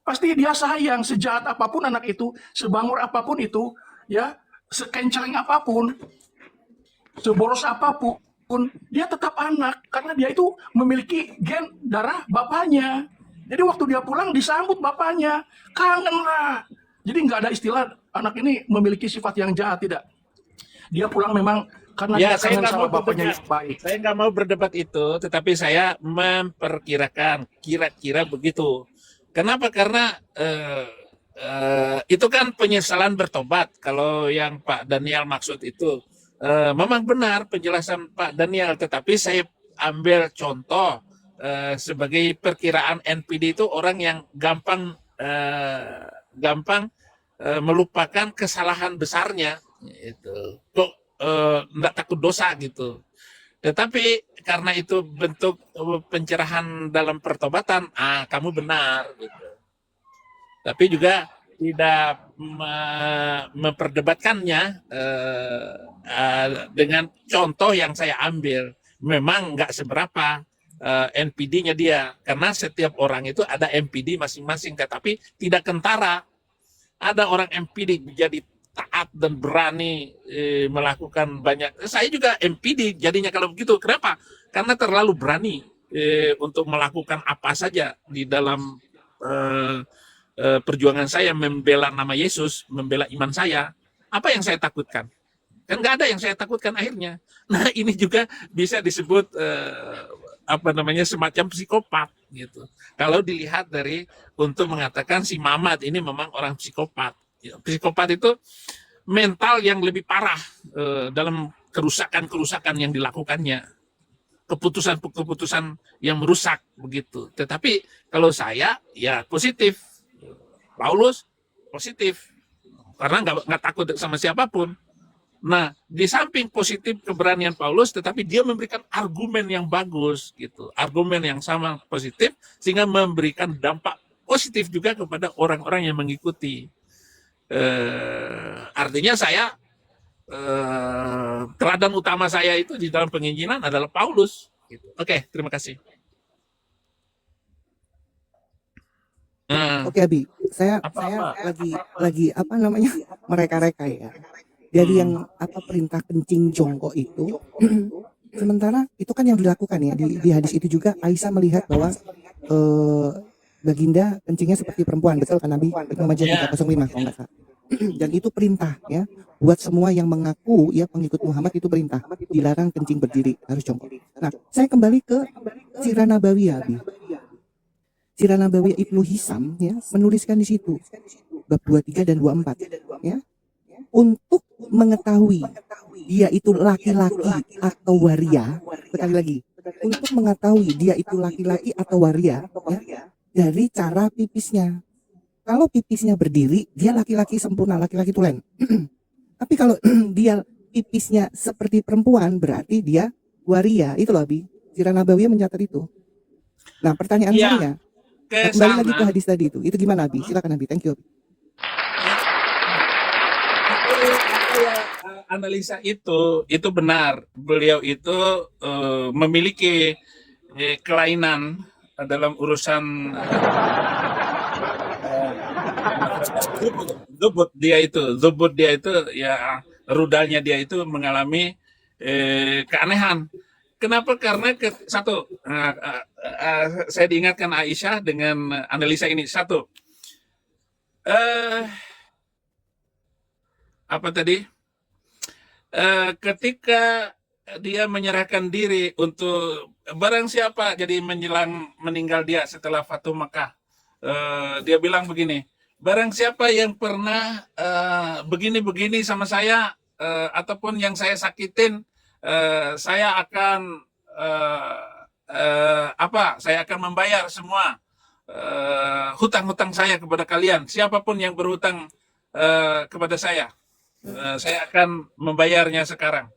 [SPEAKER 4] pasti dia sayang, sejahat apapun anak itu, sebangur apapun itu, ya, sekenceleng apapun, seboros apapun, dia tetap anak karena dia itu memiliki gen darah bapaknya. Jadi waktu dia pulang disambut bapaknya, kangen lah. Jadi nggak ada istilah anak ini memiliki sifat yang jahat, tidak. Dia pulang memang karena dia
[SPEAKER 7] saya
[SPEAKER 4] kangen
[SPEAKER 7] nggak
[SPEAKER 4] sama
[SPEAKER 7] mau
[SPEAKER 4] bapaknya
[SPEAKER 7] berdebat.
[SPEAKER 4] yang baik.
[SPEAKER 7] Saya nggak mau berdebat itu, tetapi saya memperkirakan kira-kira begitu. Kenapa? Karena itu kan penyesalan bertobat. Kalau yang Pak Daniel maksud itu, memang benar penjelasan Pak Daniel. Tetapi saya ambil contoh sebagai perkiraan NPD itu orang yang gampang melupakan kesalahan besarnya. Itu kok enggak takut dosa gitu. Tetapi karena itu bentuk pencerahan dalam pertobatan, kamu benar gitu. Tapi juga tidak memperdebatkannya dengan contoh yang saya ambil. Memang nggak seberapa, NPD-nya dia. Karena setiap orang itu ada NPD masing-masing, tetapi tidak kentara. Ada orang NPD menjadi taat dan berani melakukan banyak. Saya juga NPD jadinya kalau begitu. Kenapa? Karena terlalu berani untuk melakukan apa saja di dalam perjuangan saya membela nama Yesus, membela iman saya. Apa yang saya takutkan? Kan nggak ada yang saya takutkan akhirnya. Nah ini juga bisa disebut semacam psikopat gitu. Kalau dilihat dari untuk mengatakan si Mamat ini memang orang psikopat. Psikopat itu mental yang lebih parah dalam kerusakan-kerusakan yang dilakukannya, keputusan-keputusan yang merusak begitu. Tetapi kalau saya ya positif, Paulus positif karena nggak takut sama siapapun. Nah, di samping positif keberanian Paulus, tetapi dia memberikan argumen yang bagus gitu, argumen yang sama positif sehingga memberikan dampak positif juga kepada orang-orang yang mengikuti. Artinya saya teladan utama saya itu di dalam penginjilan adalah Paulus. Gitu. Oke, terima kasih.
[SPEAKER 1] Oke Abi, saya lagi apa namanya mereka-reka ya. Dari yang apa perintah kencing jongkok itu, sementara itu kan yang dilakukan ya di hadis itu juga Aisyah melihat bahwa Baginda kencingnya seperti perempuan, betul kan Nabi? Muhammadiyah 305 kalau nggak salah. Dan itu perintah ya buat semua yang mengaku ya pengikut Muhammad, itu perintah, dilarang kencing berdiri, harus jongkok. Nah, saya kembali ke Sirah Nabawiyah Abi. Sirah Nabawiyah Ibnu Hisam ya menuliskan di situ bab 23 dan 24 ya, untuk mengetahui dia itu laki-laki atau waria, sekali lagi, untuk mengetahui dia itu laki-laki atau waria ya, dari cara pipisnya. Kalau pipisnya berdiri, dia laki-laki sempurna, laki-laki tulen. Tapi kalau dia pipisnya seperti perempuan, berarti dia waria. Itu loh Abi, Sirah Nabawiyah mencatat itu. Nah pertanyaan saya, kembali lagi ke hadis tadi itu gimana Abi? Silakan Abi, thank you Abi.
[SPEAKER 7] Analisa itu benar. Beliau itu memiliki kelainan dalam urusan zubut dia itu ya, rudalnya dia itu mengalami keanehan. Kenapa? Karena satu, saya diingatkan Aisyah dengan analisa ini. Satu, apa tadi? Ketika dia menyerahkan diri untuk barang siapa, jadi menjelang meninggal dia setelah Fatu Makkah, dia bilang begini, barang siapa yang pernah begini-begini sama saya, ataupun yang saya sakitin, saya akan saya akan membayar semua hutang-hutang saya kepada kalian. Siapapun yang berhutang kepada saya akan membayarnya sekarang.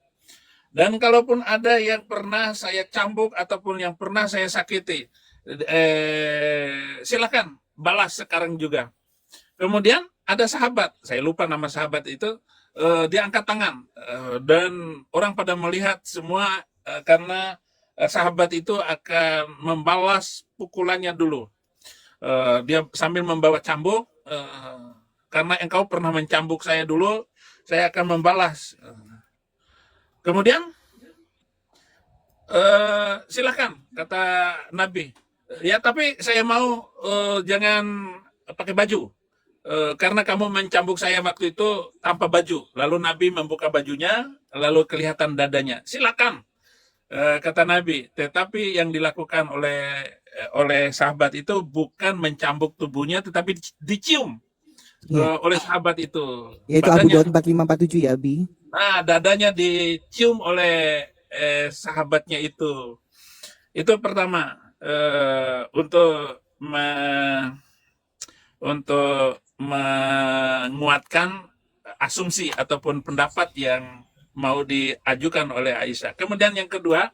[SPEAKER 7] Dan kalaupun ada yang pernah saya cambuk ataupun yang pernah saya sakiti, silakan balas sekarang juga. Kemudian ada sahabat, saya lupa nama sahabat itu, dia angkat tangan dan orang pada melihat semua karena sahabat itu akan membalas pukulannya dulu. Dia sambil membawa cambuk, karena engkau pernah mencambuk saya dulu, saya akan membalas. Kemudian silakan, kata Nabi. Ya tapi saya mau jangan pakai baju. Karena kamu mencambuk saya waktu itu tanpa baju. Lalu Nabi membuka bajunya, lalu kelihatan dadanya. Silakan, kata Nabi. Tetapi yang dilakukan oleh sahabat itu bukan mencambuk tubuhnya, tetapi dicium oleh sahabat itu.
[SPEAKER 1] Yaitu Abu Daud 4547 ya Abi.
[SPEAKER 7] Nah, dadanya dicium oleh sahabatnya itu. Itu pertama, untuk menguatkan asumsi ataupun pendapat yang mau diajukan oleh Aisyah. Kemudian yang kedua,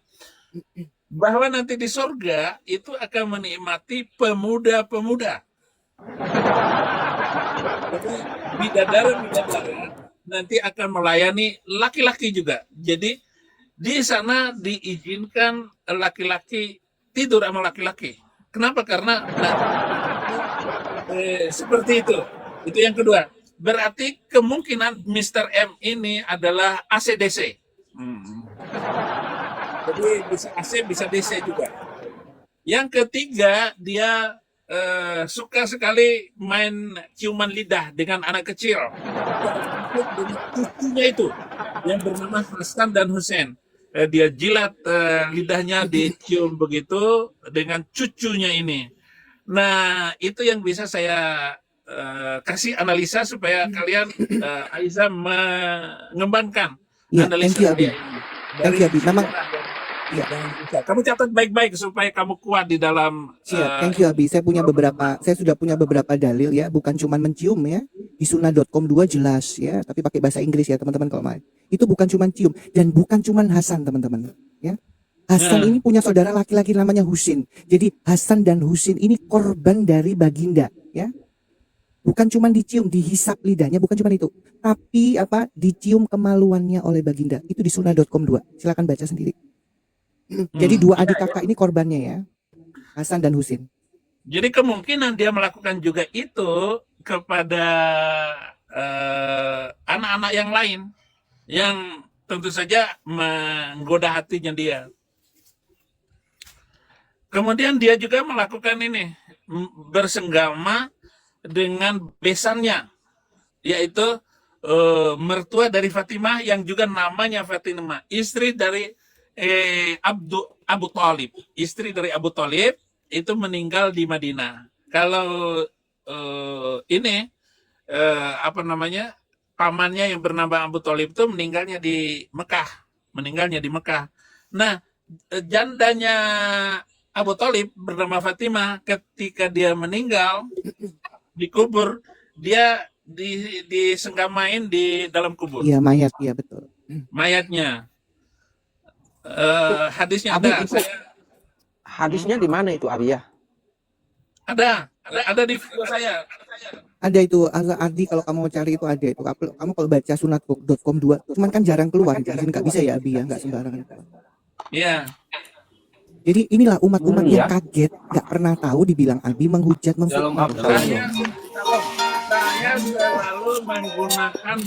[SPEAKER 7] bahwa nanti di surga itu akan menikmati pemuda-pemuda. Bidadara nanti akan melayani laki-laki juga. Jadi di sana diizinkan laki-laki tidur sama laki-laki. Kenapa? Karena seperti itu. Itu yang kedua. Berarti kemungkinan Mr. M ini adalah ACDC. Jadi bisa AC, bisa DC juga. Yang ketiga, dia suka sekali main ciuman lidah dengan anak kecil. Dengan cucunya itu, yang bernama Hasan dan Hussein. Dia jilat lidahnya, dicium begitu dengan cucunya ini. Nah, itu yang bisa saya kasih analisa supaya kalian Aiza mengembangkan
[SPEAKER 1] Ya, thank
[SPEAKER 7] analisa
[SPEAKER 1] you Abi.
[SPEAKER 7] dia ini.
[SPEAKER 1] Thank you Abi. Memang
[SPEAKER 7] Ya,
[SPEAKER 1] ya,
[SPEAKER 7] kamu catat baik-baik supaya kamu kuat di dalam
[SPEAKER 1] siap. Thank you Abi. Saya sudah punya beberapa dalil ya, bukan cuma mencium ya. Di sunnah.com 2 jelas ya, tapi pakai bahasa Inggris ya teman-teman kalau mau. Itu bukan cuma cium dan bukan cuma Hasan teman-teman ya. Hasan ini punya saudara laki-laki namanya Husin. Jadi Hasan dan Husin ini korban dari baginda ya. Bukan cuma dicium, dihisap lidahnya, bukan cuma itu. Tapi dicium kemaluannya oleh baginda. Itu di sunnah.com 2. Silakan baca sendiri. Jadi dua adik kakak ini korbannya ya. Hasan dan Husin.
[SPEAKER 7] Jadi kemungkinan dia melakukan juga itu kepada anak-anak yang lain yang tentu saja menggoda hatinya dia. Kemudian dia juga melakukan ini, bersenggama dengan besannya, yaitu mertua dari Fatimah yang juga namanya Fatimah, istri dari Abu Thalib. Istri dari Abu Thalib itu meninggal di Madinah. Kalau ini pamannya yang bernama Abu Thalib itu meninggalnya di Mekah. Nah, jandanya Abu Thalib bernama Fatimah, ketika dia meninggal dikubur, dia disenggamain di dalam kubur.
[SPEAKER 1] Iya, mayat, iya betul.
[SPEAKER 7] Mayatnya. Hadisnya
[SPEAKER 3] Abi,
[SPEAKER 7] ada.
[SPEAKER 3] itu hadisnya di mana itu Abi ya?
[SPEAKER 7] Ada di video saya.
[SPEAKER 1] Ada itu Ardi, kalau kamu mau cari itu ada itu. Kamu kalau baca sunat.com 2, cuman kan jarang keluar, jadi nggak bisa ya Abi ya, nggak sembarangan.
[SPEAKER 7] Iya.
[SPEAKER 1] Jadi inilah umat-umat yang kaget, nggak pernah tahu dibilang Abi menghujat, memfitnah.
[SPEAKER 7] Saya selalu menggunakan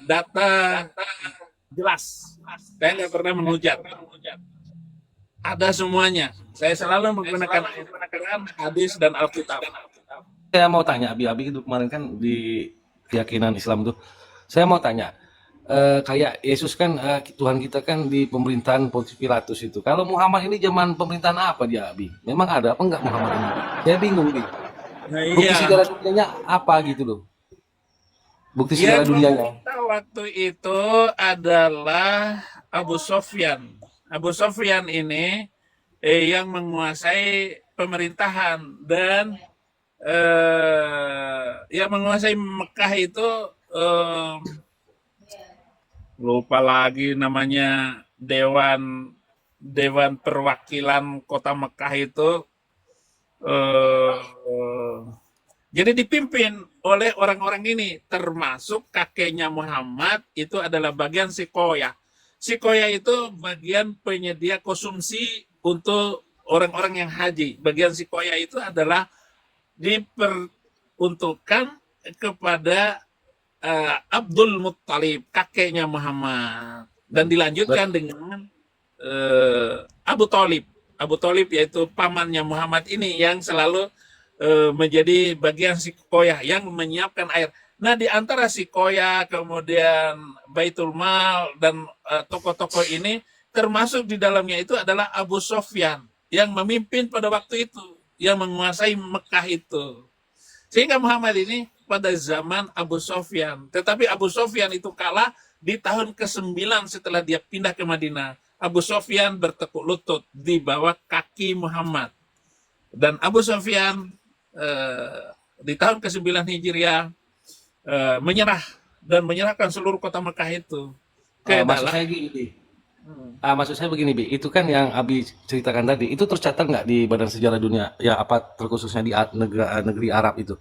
[SPEAKER 7] data jelas. Saya nggak pernah menghujat. Ada semuanya. Saya selalu menggunakan hadis dan Alkitab.
[SPEAKER 6] Saya mau tanya Abi itu kemarin kan di keyakinan Islam tuh. Saya mau tanya, kayak Yesus kan Tuhan kita kan di pemerintahan Pontius Pilatus itu. Kalau Muhammad ini zaman pemerintahan apa dia Abi? Memang ada apa enggak Muhammad ini? Saya bingung nih.
[SPEAKER 7] Nah,
[SPEAKER 6] Bukti sejarah dunianya apa gitu loh? Bukti sejarah dunianya.
[SPEAKER 7] Kita waktu itu adalah Abu Sofyan. Abu Sofyan ini yang menguasai pemerintahan dan yang menguasai Mekah itu lupa lagi namanya, Dewan Perwakilan Kota Mekah itu jadi dipimpin oleh orang-orang ini, termasuk kakeknya Muhammad itu adalah bagian Sikoya. Sikoya itu bagian penyedia konsumsi untuk orang-orang yang haji. Bagian Sikoya itu adalah diperuntukkan kepada Abdul Muttalib, kakeknya Muhammad, dan dilanjutkan dengan Abu Thalib. Abu Thalib yaitu pamannya Muhammad ini yang selalu menjadi bagian Sikoya yang menyiapkan air. Nah, di antara Sikoya, kemudian Baitul Mal dan tokoh-tokoh ini, termasuk di dalamnya itu adalah Abu Sofyan yang memimpin pada waktu itu, yang menguasai Mekah itu. Sehingga Muhammad ini pada zaman Abu Sofyan. Tetapi Abu Sofyan itu kalah di tahun ke-9 setelah dia pindah ke Madinah. Abu Sofyan bertekuk lutut di bawah kaki Muhammad. Dan Abu Sofyan di tahun ke-9 Hijriah menyerah dan menyerahkan seluruh kota Mekah itu ke
[SPEAKER 6] Maksud
[SPEAKER 7] dalam.
[SPEAKER 6] saya gini, maksud saya begini, Bi. Itu kan yang Abi ceritakan tadi, itu tercatat nggak di Badan Sejarah Dunia, ya apa terkhususnya di negeri Arab itu?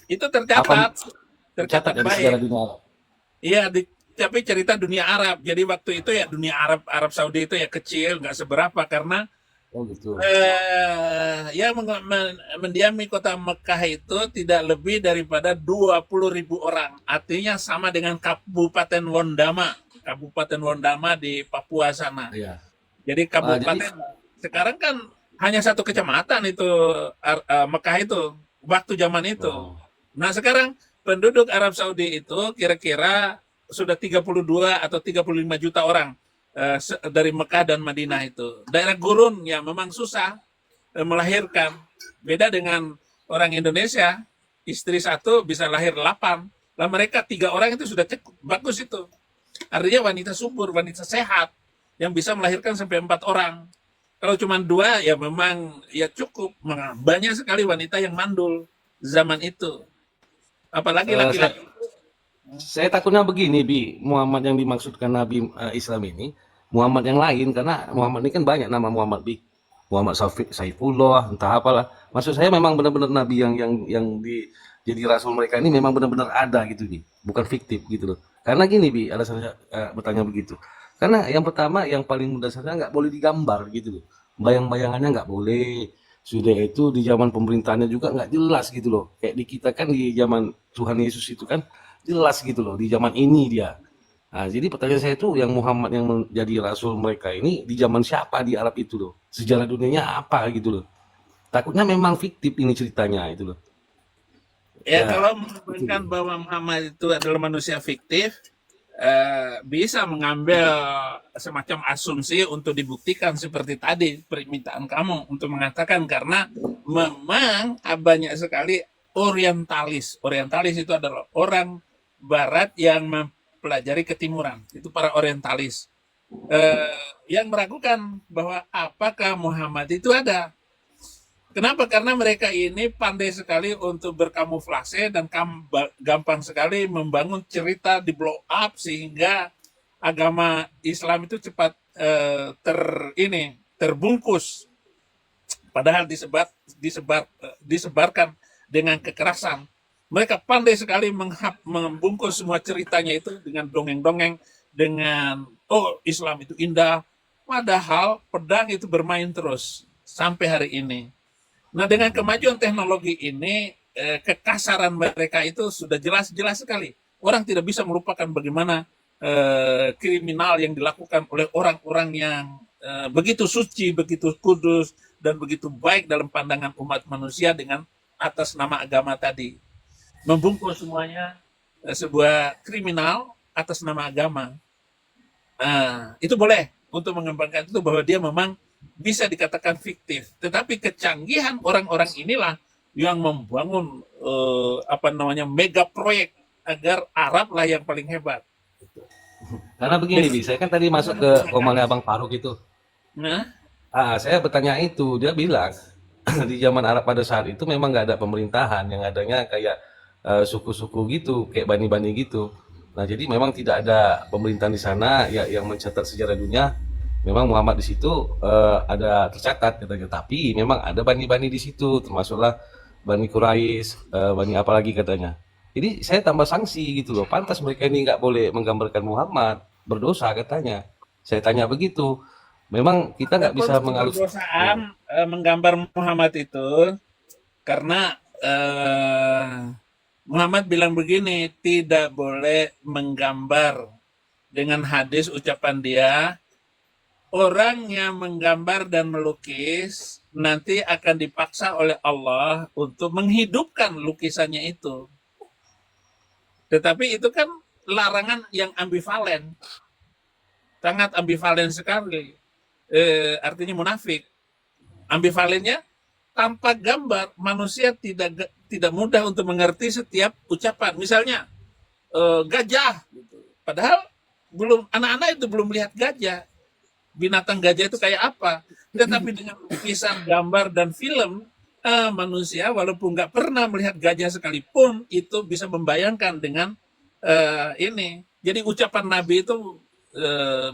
[SPEAKER 7] Itu tercatat
[SPEAKER 6] Tercatat di
[SPEAKER 7] baik.
[SPEAKER 6] sejarah dunia Arab.
[SPEAKER 7] Iya, tapi cerita dunia Arab. Jadi waktu itu ya dunia Arab Saudi itu ya kecil, nggak seberapa karena
[SPEAKER 6] Oh gitu.
[SPEAKER 7] Yang mendiami kota Mekah itu tidak lebih daripada 20.000 orang. Artinya sama dengan Kabupaten Wondama. Kabupaten Wondama di Papua sana.
[SPEAKER 6] Iya.
[SPEAKER 7] Jadi
[SPEAKER 6] Jadi
[SPEAKER 7] kabupaten sekarang kan hanya satu kecamatan itu Mekah itu waktu zaman itu.
[SPEAKER 6] oh,
[SPEAKER 7] Nah, sekarang penduduk Arab Saudi itu kira-kira sudah 32 atau 35 juta orang dari Mekah dan Madinah itu. Daerah gurun ya memang susah melahirkan. Beda dengan orang Indonesia, istri satu bisa lahir 8. Lah mereka 3 orang itu sudah cukup bagus itu. Artinya wanita subur, wanita sehat yang bisa melahirkan sampai 4 orang. Kalau cuma 2 ya memang ya cukup. Banyak sekali wanita yang mandul zaman itu. Apalagi
[SPEAKER 6] eh, saya,
[SPEAKER 7] laki-laki.
[SPEAKER 6] saya takutnya begini, Muhammad yang dimaksudkan Nabi Islam ini, Muhammad yang lain, karena Muhammad ini kan banyak nama Muhammad, Muhammad Saifullah, entah apalah. Maksud saya memang benar-benar Nabi jadi rasul mereka ini memang benar-benar ada gitu, bukan fiktif gitu loh. Karena gini, alasan saya bertanya begitu. Karena yang pertama, yang paling mendasarnya nggak boleh digambar gitu loh. Bayang-bayangannya nggak boleh. Sudah itu di zaman pemerintahannya juga nggak jelas gitu loh. Kayak di kita kan di zaman Tuhan Yesus itu kan jelas gitu loh. Di zaman ini dia. Nah, jadi pertanyaan saya itu yang Muhammad yang menjadi rasul mereka ini di zaman siapa di Arab itu loh? Sejarah dunianya apa gitu loh? Takutnya memang fiktif ini ceritanya itu loh.
[SPEAKER 7] Ya
[SPEAKER 6] Ya,
[SPEAKER 7] kalau
[SPEAKER 6] itu
[SPEAKER 7] mengatakan
[SPEAKER 6] loh.
[SPEAKER 7] bahwa Muhammad itu adalah manusia fiktif, bisa mengambil semacam asumsi untuk dibuktikan seperti tadi permintaan kamu untuk mengatakan karena memang banyak sekali orientalis. Orientalis itu adalah orang Barat yang mempelajari ketimuran. Itu para orientalis. Yang meragukan bahwa apakah Muhammad itu ada. Kenapa? Karena mereka ini pandai sekali untuk berkamuflase dan gampang sekali membangun cerita di blow up sehingga agama Islam itu cepat terbungkus. Padahal disebarkan dengan kekerasan. Mereka pandai sekali membungkus semua ceritanya itu dengan dongeng-dongeng, dengan Islam itu indah. Padahal pedang itu bermain terus sampai hari ini. Nah, dengan kemajuan teknologi ini, kekasaran mereka itu sudah jelas-jelas sekali. Orang tidak bisa melupakan bagaimana kriminal yang dilakukan oleh orang-orang yang begitu suci, begitu kudus, dan begitu baik dalam pandangan umat manusia dengan atas nama agama tadi. Membungkus semuanya sebuah kriminal atas nama agama. Itu boleh untuk mengembangkan itu bahwa dia memang bisa dikatakan fiktif, tetapi kecanggihan orang-orang inilah yang membangun mega proyek agar Arab lah yang paling hebat.
[SPEAKER 6] Karena begini, saya kan tadi masuk ke omongannya Abang Faruk itu.
[SPEAKER 7] Nah,
[SPEAKER 6] Saya bertanya itu, dia bilang di zaman Arab pada saat itu memang nggak ada pemerintahan, yang adanya kayak suku-suku gitu, kayak bani-bani gitu. Nah, jadi memang tidak ada pemerintahan di sana ya yang mencatat sejarah dunia. Memang Muhammad di situ ada tercatat katanya, tapi memang ada bani-bani di situ, termasuklah Bani Quraisy, Bani apa lagi katanya. Jadi saya tambah sanksi gitu loh. Pantas mereka ini nggak boleh menggambarkan Muhammad, berdosa katanya. Saya tanya begitu. Memang kita
[SPEAKER 7] ada
[SPEAKER 6] nggak
[SPEAKER 7] pun
[SPEAKER 6] bisa mengalus. Ya.
[SPEAKER 7] keberdosaan menggambar Muhammad itu karena Muhammad bilang begini, tidak boleh menggambar dengan hadis ucapan dia. Orang yang menggambar dan melukis nanti akan dipaksa oleh Allah untuk menghidupkan lukisannya itu. Tetapi itu kan larangan yang ambivalen, sangat ambivalen sekali. Artinya munafik. Ambivalennya tanpa gambar manusia tidak mudah untuk mengerti setiap ucapan. Misalnya gajah, gitu. Padahal anak-anak itu belum lihat gajah. Binatang gajah itu kayak apa? Tetapi dengan lukisan, gambar dan film, manusia walaupun nggak pernah melihat gajah sekalipun itu bisa membayangkan dengan ini. Jadi ucapan Nabi itu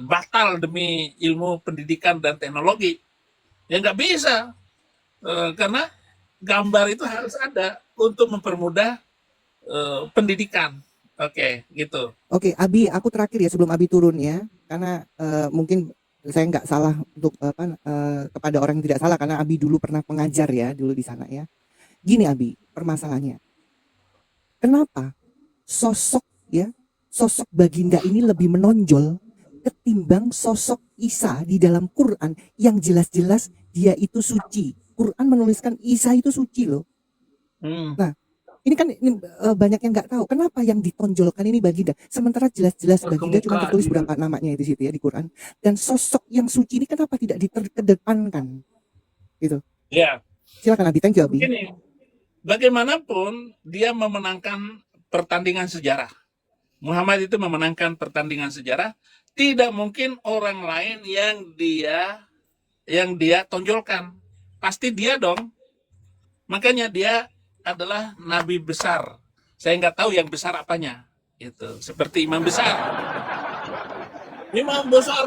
[SPEAKER 7] batal demi ilmu pendidikan dan teknologi. Ya nggak bisa karena gambar itu harus ada untuk mempermudah pendidikan. Oke, gitu.
[SPEAKER 1] Oke, Abi, aku terakhir ya sebelum Abi turun ya, karena mungkin saya nggak salah untuk kepada orang yang tidak salah karena Abi dulu pernah mengajar ya dulu di sana ya. Gini Abi, permasalahannya. Kenapa sosok Baginda ini lebih menonjol ketimbang sosok Isa di dalam Quran yang jelas-jelas dia itu suci. Quran menuliskan Isa itu suci loh. Nah, ini kan banyak yang nggak tahu kenapa yang ditonjolkan ini Baginda. Sementara jelas-jelas Baginda cuma tertulis berapa namanya di situ ya di Quran. Dan sosok yang suci ini kenapa tidak dikedepankan? Gitu.
[SPEAKER 7] Ya,
[SPEAKER 1] Silakan Abi, thank you Abi.
[SPEAKER 7] begini. Bagaimanapun dia memenangkan pertandingan sejarah. Muhammad itu memenangkan pertandingan sejarah. Tidak mungkin orang lain yang dia tonjolkan. Pasti dia dong. Makanya dia adalah nabi besar. Saya nggak tahu yang besar apanya. Itu seperti imam besar. Imam besar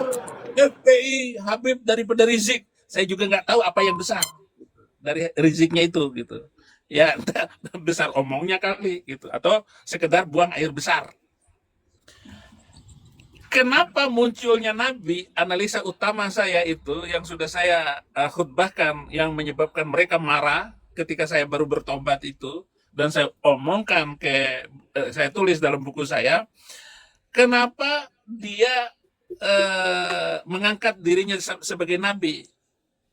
[SPEAKER 7] FPI Habib daripada Rizik. Saya juga nggak tahu apa yang besar dari Riziknya itu gitu. Ya besar omongnya kali gitu atau sekedar buang air besar. Kenapa munculnya Nabi? Analisa utama saya itu yang sudah saya khutbahkan yang menyebabkan mereka marah ketika saya baru bertobat itu dan saya omongkan saya tulis dalam buku saya. Kenapa dia mengangkat dirinya sebagai Nabi?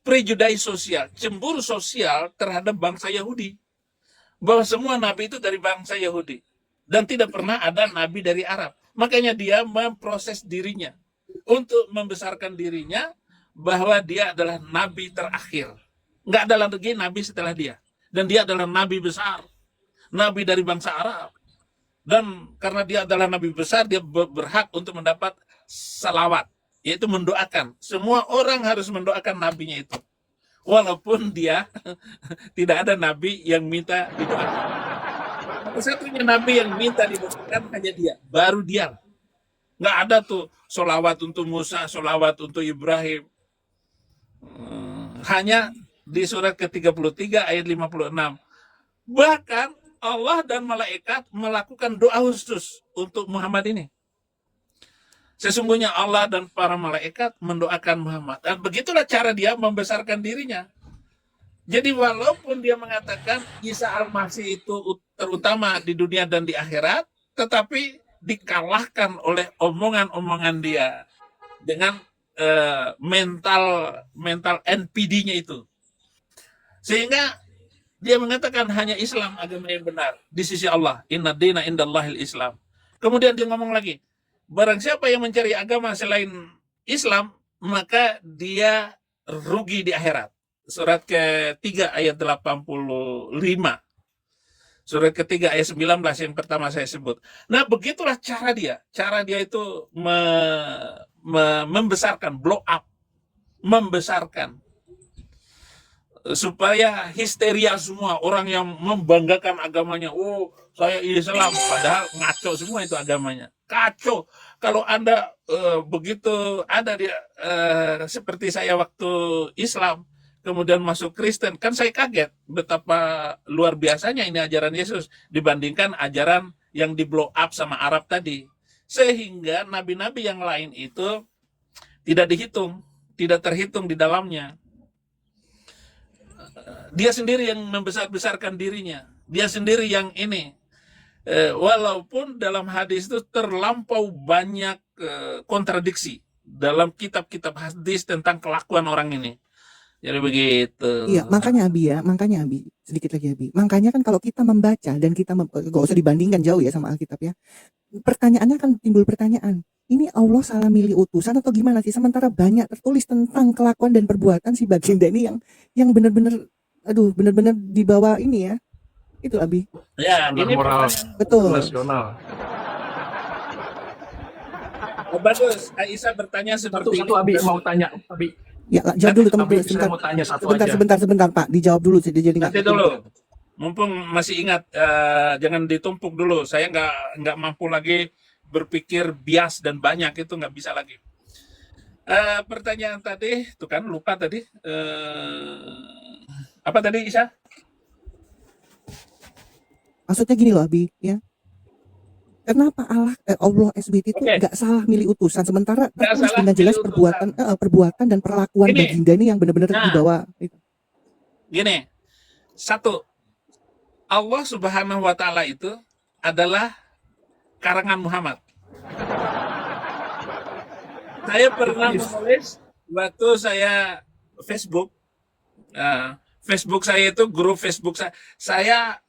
[SPEAKER 7] Prejudis sosial, cemburu sosial terhadap bangsa Yahudi. Bahwa semua Nabi itu dari bangsa Yahudi. Dan tidak pernah ada Nabi dari Arab. Makanya dia memproses dirinya untuk membesarkan dirinya bahwa dia adalah nabi terakhir. Nggak ada lagi nabi setelah dia. Dan dia adalah nabi besar. Nabi dari bangsa Arab. Dan karena dia adalah nabi besar, dia berhak untuk mendapat salawat. Yaitu mendoakan. Semua orang harus mendoakan nabinya itu. Walaupun dia tidak ada nabi yang minta didoakan. Satunya nabi yang minta didoakan hanya dia, baru dia. Nggak ada tuh sholawat untuk Musa, sholawat untuk Ibrahim. Hanya di surat ke-33 ayat 56. Bahkan Allah dan malaikat melakukan doa khusus untuk Muhammad ini. Sesungguhnya Allah dan para malaikat mendoakan Muhammad. Dan begitulah cara dia membesarkan dirinya. Jadi walaupun dia mengatakan Isa Al-Masih itu terutama di dunia dan di akhirat, tetapi dikalahkan oleh omongan-omongan dia dengan mental NPD-nya itu. Sehingga dia mengatakan hanya Islam agama yang benar di sisi Allah. Inna dina indallahil Islam. Kemudian dia ngomong lagi, barang siapa yang mencari agama selain Islam, maka dia rugi di akhirat. Surat ke-3 ayat 85. Surat ke-3 ayat 19 yang pertama saya sebut. Nah, begitulah cara dia. Cara dia itu membesarkan, blow up. Membesarkan. Supaya histeria semua. Orang yang membanggakan agamanya. Oh, saya Islam. Padahal ngaco semua itu agamanya. Kacau. Kalau Anda begitu ada dia seperti saya waktu Islam, kemudian masuk Kristen, kan saya kaget betapa luar biasanya ini ajaran Yesus dibandingkan ajaran yang di blow up sama Arab tadi. Sehingga nabi-nabi yang lain itu tidak dihitung, tidak terhitung di dalamnya. Dia sendiri yang membesar-besarkan dirinya. Dia sendiri yang ini. Walaupun dalam hadis itu terlampau banyak kontradiksi dalam kitab-kitab hadis tentang kelakuan orang ini. Jadi begitu.
[SPEAKER 1] Iya, makanya Abi, sedikit lagi Abi. Makanya kan kalau kita membaca dan kita gak usah dibandingkan jauh ya sama Alkitab ya. Pertanyaannya kan timbul pertanyaan. Ini Allah salah milih utusan atau gimana sih? Sementara banyak tertulis tentang kelakuan dan perbuatan si Baginda ini yang benar-benar benar-benar di bawah ini ya. Itu Abi.
[SPEAKER 7] Ya, ini
[SPEAKER 4] moral
[SPEAKER 1] Betul.
[SPEAKER 4] nasional.
[SPEAKER 7] bagus. Aisyah bertanya seperti
[SPEAKER 4] Satu Abi mau tanya, Abi.
[SPEAKER 1] Ya, jawab dulu teman
[SPEAKER 4] Abi,
[SPEAKER 1] sebentar.
[SPEAKER 4] saya mau tanya satu aja.
[SPEAKER 1] Sebentar Pak, dijawab dulu jadi nggak.
[SPEAKER 7] Nanti dulu. Mumpung masih ingat, jangan ditumpuk dulu. Saya nggak mampu lagi berpikir bias dan banyak, itu nggak bisa lagi. Pertanyaan tadi, tuh kan lupa tadi. Apa tadi Isa?
[SPEAKER 1] Maksudnya gini loh Abi, ya. Kenapa Allah SWT itu
[SPEAKER 7] Oke,
[SPEAKER 1] nggak salah milih utusan, sementara
[SPEAKER 7] nggak
[SPEAKER 1] tertulis
[SPEAKER 7] salah
[SPEAKER 1] dengan jelas
[SPEAKER 7] milih utusan.
[SPEAKER 1] perbuatan dan perlakuan
[SPEAKER 7] Gini,
[SPEAKER 1] baginda ini yang benar-benar
[SPEAKER 7] nah,
[SPEAKER 1] dibawa.
[SPEAKER 7] gini. Satu, Allah Subhanahu wa Ta'ala itu adalah karangan Muhammad. Saya pernah menulis waktu saya Facebook, Facebook saya itu grup Facebook saya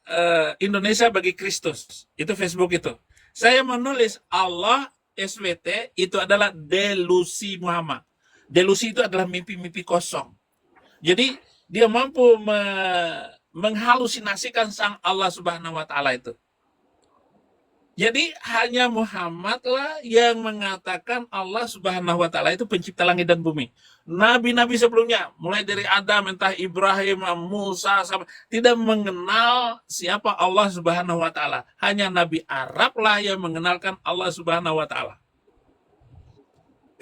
[SPEAKER 7] Indonesia bagi Kristus, itu Facebook itu. Saya menulis Allah SWT itu adalah delusi Muhammad. Delusi itu adalah mimpi-mimpi kosong. Jadi dia mampu menghalusinasikan sang Allah Subhanahu wa Ta'ala itu. Jadi hanya Muhammadlah yang mengatakan Allah Subhanahu wa Ta'ala itu pencipta langit dan bumi. Nabi-nabi sebelumnya, mulai dari Adam, entah Ibrahim, Musa, tidak mengenal siapa Allah Subhanahu wa Ta'ala. Hanya Nabi Arablah yang mengenalkan Allah Subhanahu wa Ta'ala.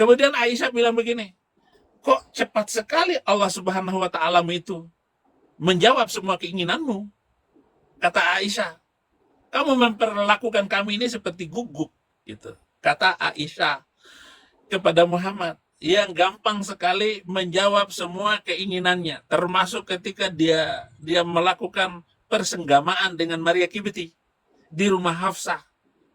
[SPEAKER 7] Kemudian Aisyah bilang begini, kok cepat sekali Allah Subhanahu wa Ta'ala itu menjawab semua keinginanmu? Kata Aisyah, kamu memperlakukan kami ini seperti guguk, gitu. Kata Aisyah kepada Muhammad, yang gampang sekali menjawab semua keinginannya, termasuk ketika dia melakukan persenggamaan dengan Maria Kibti di rumah Hafsah.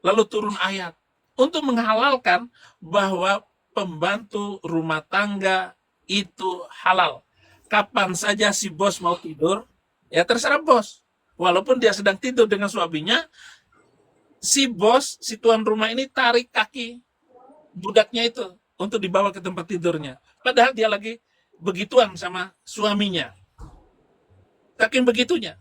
[SPEAKER 7] Lalu turun ayat untuk menghalalkan bahwa pembantu rumah tangga itu halal. Kapan saja si bos mau tidur, ya terserah bos. Walaupun dia sedang tidur dengan suaminya, si bos, si tuan rumah ini tarik kaki budaknya itu untuk dibawa ke tempat tidurnya. Padahal dia lagi begituan sama suaminya. Saking begitunya.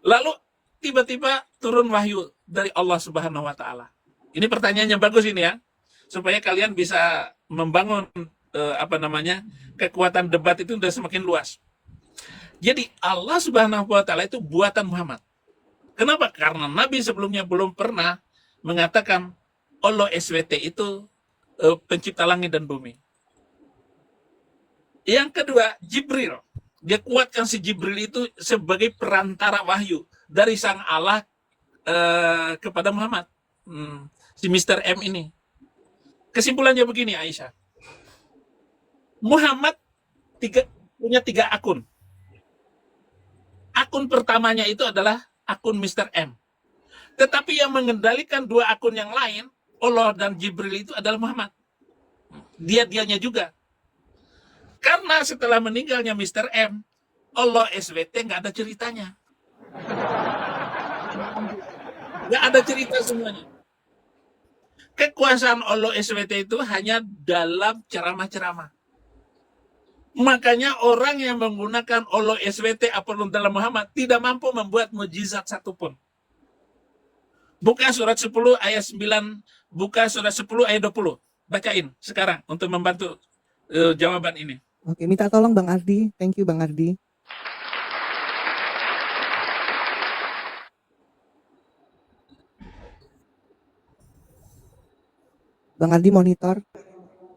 [SPEAKER 7] Lalu tiba-tiba turun wahyu dari Allah Subhanahu wa Ta'ala. Ini pertanyaannya bagus ini ya, supaya kalian bisa membangun kekuatan debat itu sudah semakin luas. Jadi Allah Subhanahu wa Ta'ala itu buatan Muhammad. Kenapa? Karena Nabi sebelumnya belum pernah mengatakan Allah SWT itu pencipta langit dan bumi. Yang kedua, Jibril. Dia kuatkan si Jibril itu sebagai perantara wahyu dari sang Allah kepada Muhammad. Si Mr. M ini. Kesimpulannya begini, Aisyah. Muhammad punya 3 akun. Akun pertamanya itu adalah akun Mr. M. Tetapi yang mengendalikan 2 akun yang lain, Allah dan Jibril itu adalah Muhammad. Dianya juga. Karena setelah meninggalnya Mr. M, Allah SWT nggak ada ceritanya. Nggak ada cerita semuanya. Kekuasaan Allah SWT itu hanya dalam ceramah-ceramah. Makanya orang yang menggunakan Allah SWT apalagi dalam Muhammad tidak mampu membuat mujizat satupun. Buka surat 10 ayat 9, buka surat 10 ayat 20. Bacain sekarang untuk membantu jawaban ini.
[SPEAKER 1] Oke, minta tolong Bang Ardi. Thank you Bang Ardi. Bang Ardi monitor.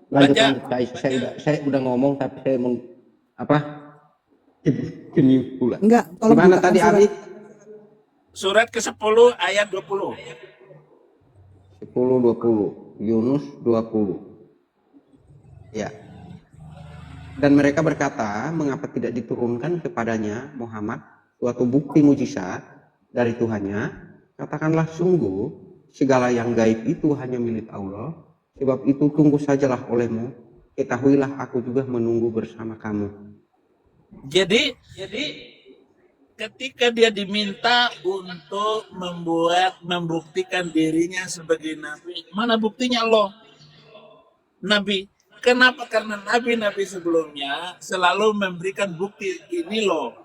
[SPEAKER 3] Lanjut,
[SPEAKER 7] Baca.
[SPEAKER 3] saya udah ngomong tapi saya penyimpulan.
[SPEAKER 1] Enggak, tolong
[SPEAKER 3] Gimana
[SPEAKER 1] bukakan
[SPEAKER 3] tadi
[SPEAKER 1] surat.
[SPEAKER 3] Abi?
[SPEAKER 7] Surat ke-10 ayat 20.
[SPEAKER 3] 10-20, Yunus 20. Ya. Dan mereka berkata, mengapa tidak diturunkan kepadanya Muhammad suatu bukti mujizat dari Tuhannya? Katakanlah sungguh segala yang gaib itu hanya milik Allah. Sebab itu tunggu sajalah olehmu. Ketahuilah aku juga menunggu bersama kamu.
[SPEAKER 7] Jadi ketika dia diminta untuk membuktikan dirinya sebagai nabi, mana buktinya Allah? Nabi. Kenapa? Karena nabi-nabi sebelumnya selalu memberikan bukti ini loh.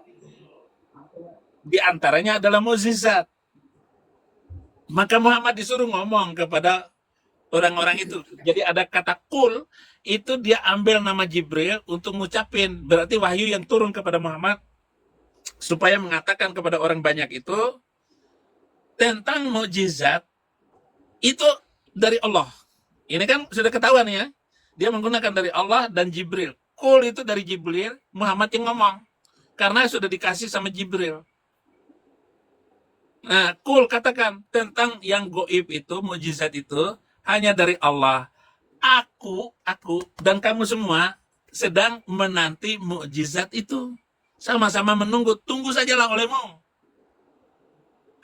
[SPEAKER 7] Di antaranya adalah mukjizat. Maka Muhammad disuruh ngomong kepada orang-orang itu. Jadi ada kata kul, itu dia ambil nama Jibril untuk ngucapin. Berarti wahyu yang turun kepada Muhammad supaya mengatakan kepada orang banyak itu tentang mukjizat itu dari Allah. Ini kan sudah ketahuan ya. Dia menggunakan dari Allah dan Jibril. Kul itu dari Jibril, Muhammad yang ngomong. Karena sudah dikasih sama Jibril. Kul katakan tentang yang goib itu, mujizat itu hanya dari Allah. Aku dan kamu semua sedang menanti mukjizat itu. Sama-sama menunggu. Tunggu sajalah olehmu.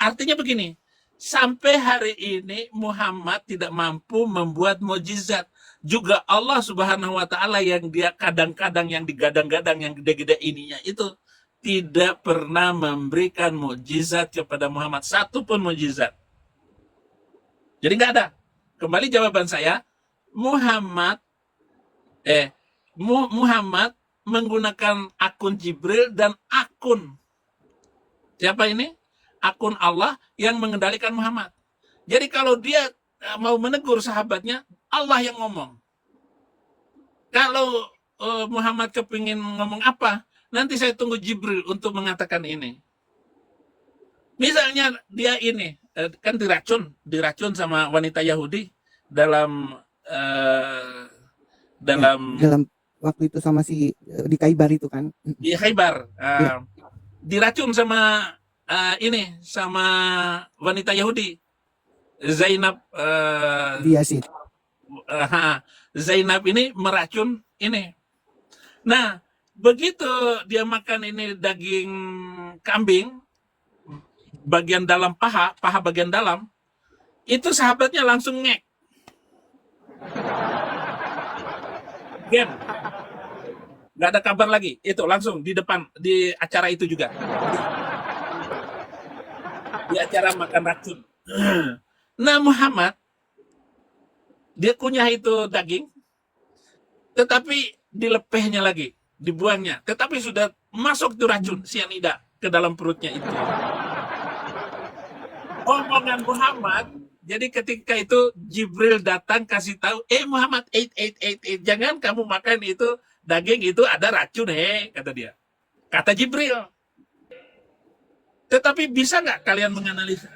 [SPEAKER 7] Artinya begini, sampai hari ini Muhammad tidak mampu membuat mukjizat. Juga Allah Subhanahu wa taala yang dia kadang-kadang yang digadang-gadang yang gede-gede ininya itu tidak pernah memberikan mukjizat kepada Muhammad, satu pun mukjizat. Jadi nggak ada. Kembali jawaban saya, Muhammad Muhammad menggunakan akun Jibril dan akun siapa ini? Akun Allah yang mengendalikan Muhammad. Jadi kalau dia mau menegur sahabatnya, Allah yang ngomong. Kalau Muhammad kepingin ngomong apa, nanti saya tunggu Jibril untuk mengatakan ini. Misalnya dia ini kan diracun sama wanita Yahudi dalam
[SPEAKER 1] dalam waktu itu sama si di Khaybar itu kan.
[SPEAKER 7] di Khaybar, diracun sama sama wanita Yahudi Zainab.
[SPEAKER 1] Dia sih.
[SPEAKER 7] Zainab ini meracun ini. Nah, begitu dia makan ini daging kambing, bagian dalam paha bagian dalam, itu sahabatnya langsung ngek. Game. Gak ada kabar lagi. Itu langsung di depan, di acara itu juga. Di acara makan racun. Nah, Muhammad, dia kunyah itu daging, tetapi dilepehnya lagi, dibuangnya. Tetapi sudah masuk itu racun, sianida, ke dalam perutnya itu. Omongan Muhammad, jadi ketika itu Jibril datang kasih tahu, Muhammad, jangan kamu makan itu daging itu ada racun, kata dia. Kata Jibril. Tetapi bisa nggak kalian menganalisa?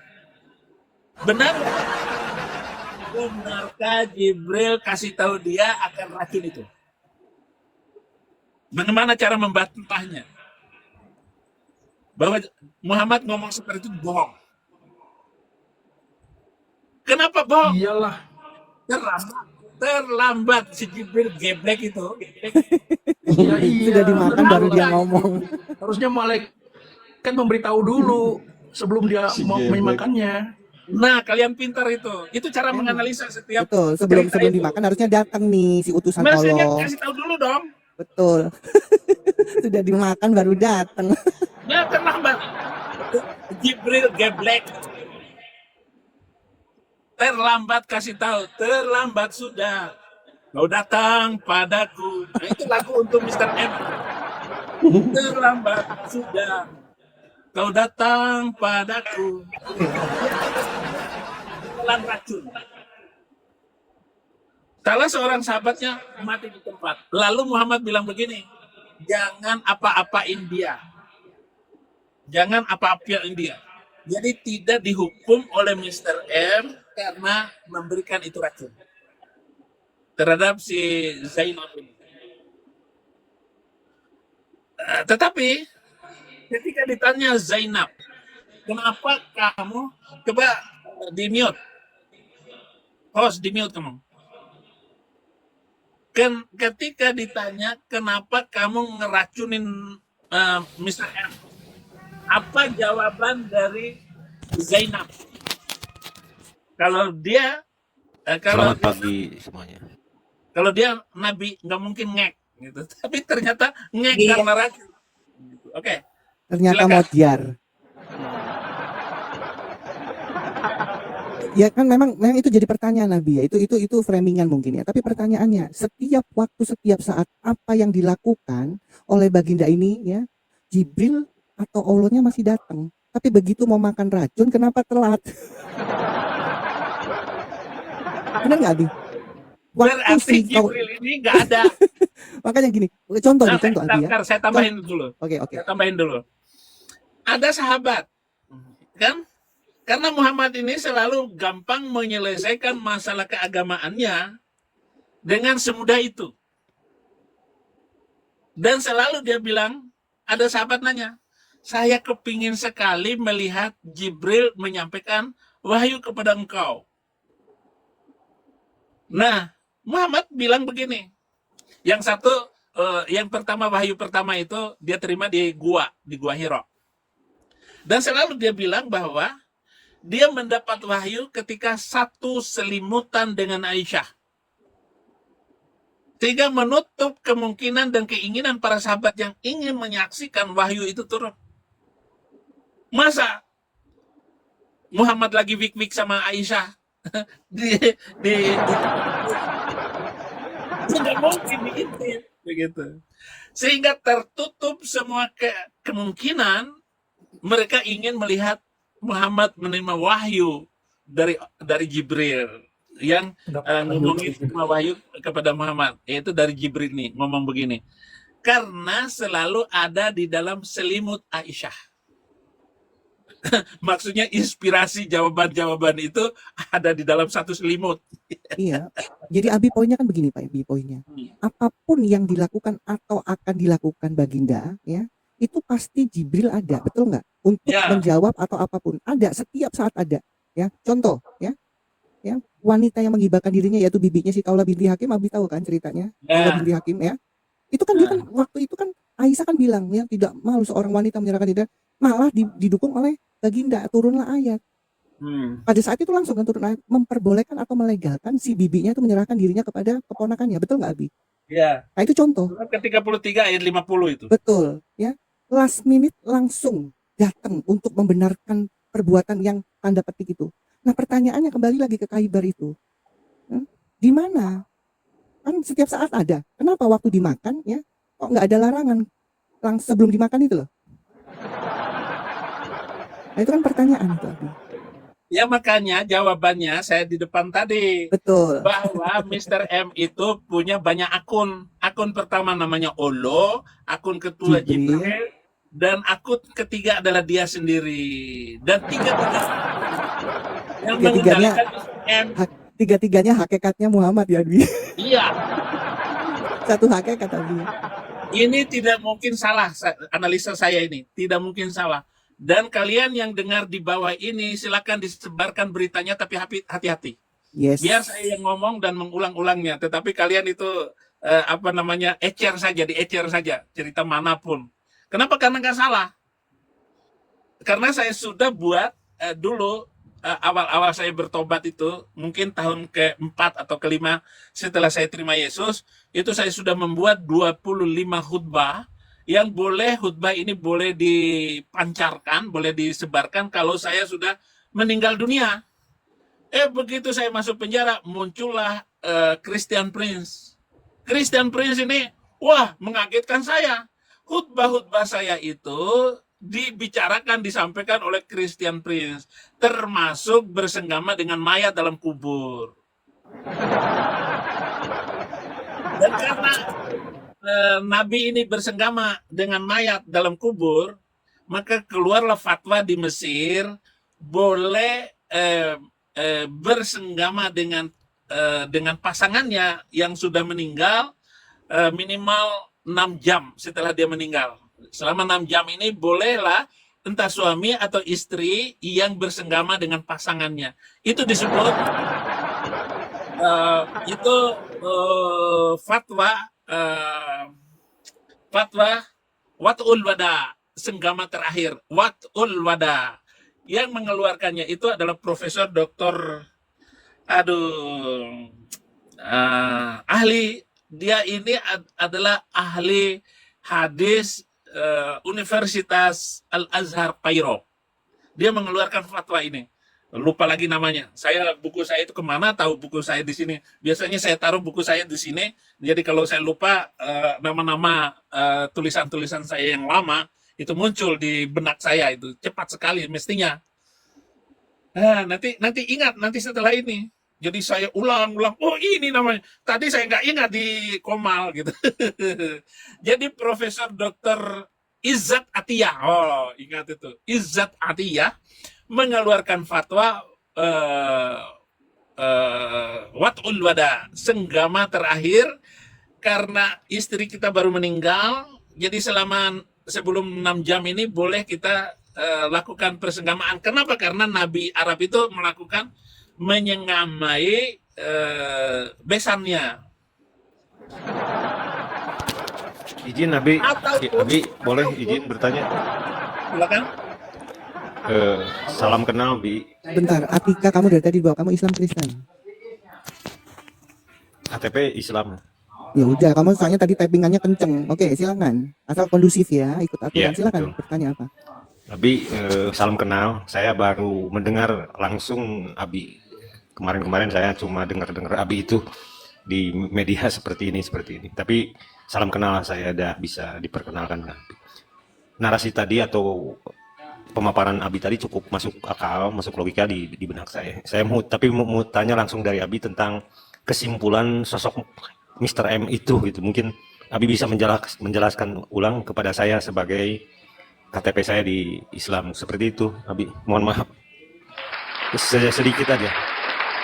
[SPEAKER 7] Benarkah Jibril kasih tahu dia akan racun itu? Bagaimana cara membantahnya? Bahwa Muhammad ngomong seperti itu bohong. Kenapa bohong?
[SPEAKER 4] Iyalah.
[SPEAKER 7] Terlambat si Jibril geblek itu.
[SPEAKER 4] Ya, iya.
[SPEAKER 1] Sudah dimakan baru dia ngomong.
[SPEAKER 4] Harusnya malaikat memberitahu dulu sebelum dia mau memakannya.
[SPEAKER 7] Nah, kalian pintar itu. Itu cara menganalisa setiap
[SPEAKER 1] Betul,
[SPEAKER 7] cerita
[SPEAKER 1] sebelum
[SPEAKER 7] itu.
[SPEAKER 1] dimakan harusnya datang nih si utusan
[SPEAKER 7] Mestinya
[SPEAKER 1] Allah.
[SPEAKER 7] kasih tahu dulu dong.
[SPEAKER 1] Betul. Sudah dimakan baru datang.
[SPEAKER 7] Ya, terlambat. Jibril geblek. Terlambat kasih tahu, terlambat sudah. Kau datang padaku. Nah, itu lagu untuk Mr. M. Terlambat sudah. Kau datang padaku. Telan racun. Salah seorang sahabatnya mati di tempat. Lalu Muhammad bilang begini, jangan apa-apain dia. Jangan apa-apain dia. Jadi tidak dihukum oleh Mr. M karena memberikan itu racun terhadap si Zainab ini. Tetapi ketika ditanya Zainab, kenapa kamu, coba di mute, host di mute kamu. Ketika ditanya kenapa kamu ngeracunin Mr. M, apa jawaban dari Zainab? Kalau dia
[SPEAKER 8] Selamat pagi semuanya.
[SPEAKER 7] kalau dia nabi nggak mungkin ngek gitu. Tapi ternyata ngek karena racun. Oke.
[SPEAKER 1] Ternyata
[SPEAKER 7] Silakan.
[SPEAKER 1] modiar. Ya kan memang itu jadi pertanyaan Nabi ya. Itu framingan mungkin ya. Tapi pertanyaannya, setiap waktu, setiap saat apa yang dilakukan oleh baginda ini ya, Jibril atau Allahnya masih datang. Tapi begitu mau makan racun, kenapa telat? Benar nggak Abi? Waktu
[SPEAKER 7] Berarti
[SPEAKER 1] si kau,
[SPEAKER 7] Jibril ini nggak ada.
[SPEAKER 1] makanya gini, contoh
[SPEAKER 7] Nah,
[SPEAKER 1] Abi ya.
[SPEAKER 7] bentar, saya tambahin dulu.
[SPEAKER 1] Oke.
[SPEAKER 7] Saya tambahin dulu. Ada sahabat, kan? Karena Muhammad ini selalu gampang menyelesaikan masalah keagamaannya dengan semudah itu. Dan selalu dia bilang, ada sahabat nanya, saya kepingin sekali melihat Jibril menyampaikan wahyu kepada engkau. Nah, Muhammad bilang begini. Yang satu, yang pertama, wahyu pertama itu dia terima di Gua Hira. Dan selalu dia bilang bahwa dia mendapat wahyu ketika satu selimutan dengan Aisyah. Sehingga menutup kemungkinan dan keinginan para sahabat yang ingin menyaksikan wahyu itu turun. Masa Muhammad lagi wik-wik sama Aisyah tidak mungkin begitu. Sehingga tertutup semua kemungkinan mereka ingin melihat Muhammad menerima wahyu dari Jibril yang ngomongin semua wahyu kepada Muhammad, yaitu dari Jibril nih ngomong begini, karena selalu ada di dalam selimut Aisyah. Maksudnya inspirasi jawaban-jawaban itu ada di dalam satu selimut.
[SPEAKER 1] Iya. Jadi Abi poinnya kan begini Pak, Abi poinnya. Apapun yang dilakukan atau akan dilakukan Baginda, ya, itu pasti Jibril ada, betul nggak? Untuk menjawab atau apapun ada, setiap saat ada. Ya, contoh, ya, wanita yang menghibahkan dirinya yaitu bibinya si Khawlah binti Hakim, Abi tahu kan ceritanya? Khawlah binti Hakim, ya. Itu kan dia kan waktu itu kan Aisyah kan bilang ya tidak malu seorang wanita menyerahkan diri, malah didukung oleh Baginda, turunlah ayat. Pada saat itu langsung kan turun ayat memperbolehkan atau melegalkan si bibinya itu menyerahkan dirinya kepada keponakannya, betul nggak Abi?
[SPEAKER 7] Ya.
[SPEAKER 1] Nah itu contoh.
[SPEAKER 7] Ke-33 ayat 50 itu.
[SPEAKER 1] Betul, ya. Last minute langsung datang untuk membenarkan perbuatan yang tanda petik itu. Nah pertanyaannya kembali lagi ke Khaybar itu, di mana? Kan setiap saat ada. Kenapa waktu dimakan ya kok nggak ada larangan sebelum dimakan itu loh? Nah itu kan pertanyaan itu Abi.
[SPEAKER 7] Ya makanya jawabannya saya di depan tadi.
[SPEAKER 1] Betul.
[SPEAKER 7] Bahwa Mr. M itu punya banyak akun. Akun pertama namanya Olo, akun kedua Jibril, dan akun ketiga adalah dia sendiri. Dan
[SPEAKER 1] tiga-tiganya hakikatnya Muhammad ya Abi.
[SPEAKER 7] Iya.
[SPEAKER 1] Satu hakikat Abi.
[SPEAKER 7] Ini tidak mungkin salah, analisa saya ini tidak mungkin salah. Dan kalian yang dengar di bawah ini silakan disebarkan beritanya, tapi hati-hati.
[SPEAKER 1] Yes.
[SPEAKER 7] Biar saya yang ngomong dan mengulang-ulangnya, tetapi kalian itu ecer saja cerita manapun. Kenapa? Karena nggak salah. Karena saya sudah buat dulu awal-awal saya bertobat itu, mungkin tahun ke-4 atau ke-5 setelah saya terima Yesus, itu saya sudah membuat 25 khutbah yang khutbah ini boleh dipancarkan, boleh disebarkan kalau saya sudah meninggal dunia. Begitu saya masuk penjara, muncullah Christian Prince. Christian Prince ini, wah, mengagetkan saya. Khutbah-khutbah saya itu dibicarakan, disampaikan oleh Christian Prince, termasuk bersenggama dengan mayat dalam kubur. Dan karena Nabi ini bersenggama dengan mayat dalam kubur, maka keluarlah fatwa di Mesir boleh bersenggama dengan pasangannya yang sudah meninggal minimal 6 jam setelah dia meninggal. Selama 6 jam ini bolehlah entah suami atau istri yang bersenggama dengan pasangannya. Itu disebut fatwa Wat'ul Wada, senggama terakhir, Wat'ul Wada. Yang mengeluarkannya itu adalah Profesor Dr. Ahli, dia ini adalah ahli hadis Universitas Al-Azhar Kairo. Dia mengeluarkan fatwa ini. Lupa lagi namanya. Buku saya itu kemana? Tahu buku saya di sini. Biasanya saya taruh buku saya di sini. Jadi kalau saya lupa nama-nama tulisan-tulisan saya yang lama itu muncul di benak saya itu cepat sekali mestinya. Nanti ingat nanti setelah ini. Jadi saya ulang-ulang. Oh ini namanya. Tadi saya nggak ingat di Komal gitu. Jadi Profesor Dr. Izzat Atiyah. Oh ingat itu. Izzat Atiyah mengeluarkan fatwa Wat'ul Wada, senggama terakhir, karena istri kita baru meninggal, jadi selama sebelum 6 jam ini boleh kita lakukan persenggamaan. Kenapa? Karena Nabi Arab itu melakukan menyengamai besannya.
[SPEAKER 8] Izin Abi,
[SPEAKER 7] Ataupun
[SPEAKER 8] Abi boleh izin bertanya?
[SPEAKER 7] silakan.
[SPEAKER 8] Salam kenal Bi.
[SPEAKER 1] Bentar, Atika, kamu dari tadi bawa kamu Islam Kristen.
[SPEAKER 8] KTP Islam.
[SPEAKER 1] Ya udah, kamu soalnya tadi typingannya kenceng. Oke, silakan. Asal kondusif ya, ikut aturan.
[SPEAKER 8] Iya,
[SPEAKER 1] Silakan
[SPEAKER 8] betul.
[SPEAKER 1] bertanya apa.
[SPEAKER 8] Abi, salam kenal. Saya baru mendengar langsung Abi. Kemarin-kemarin saya cuma dengar-dengar Abi itu di media seperti ini. Tapi salam kenal, saya udah bisa diperkenalkan dengan Abi. Narasi tadi atau pemaparan Abi tadi cukup masuk akal, masuk logika di benak saya. Saya mau tanya langsung dari Abi tentang kesimpulan sosok Mr. M itu gitu. Mungkin Abi bisa menjelaskan ulang kepada saya sebagai KTP saya di Islam seperti itu, Abi. Mohon maaf. Sedikit aja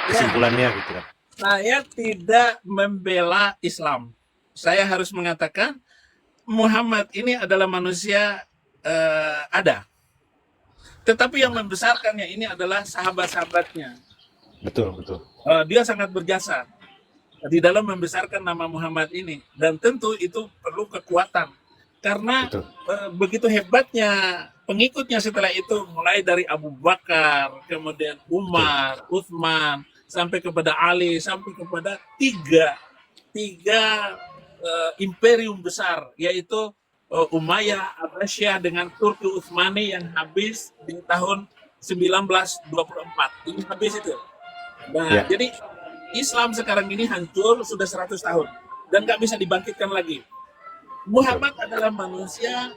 [SPEAKER 8] kesimpulannya gitu kan.
[SPEAKER 7] Saya tidak membela Islam. Saya harus mengatakan Muhammad ini adalah manusia ada. Tetapi yang membesarkannya ini adalah sahabat-sahabatnya.
[SPEAKER 8] Betul.
[SPEAKER 7] Dia sangat berjasa di dalam membesarkan nama Muhammad ini. Dan tentu itu perlu kekuatan. Karena
[SPEAKER 8] Betul.
[SPEAKER 7] begitu hebatnya pengikutnya setelah itu, mulai dari Abu Bakar, kemudian Umar, Uthman, sampai kepada Ali, sampai kepada tiga imperium besar, yaitu Umayyah, Abbasiyah dengan Turki Utsmani yang habis di tahun 1924. Ini habis itu. Nah,
[SPEAKER 8] Ya.
[SPEAKER 7] jadi Islam sekarang ini hancur sudah 100 tahun dan nggak bisa dibangkitkan lagi. Muhammad adalah manusia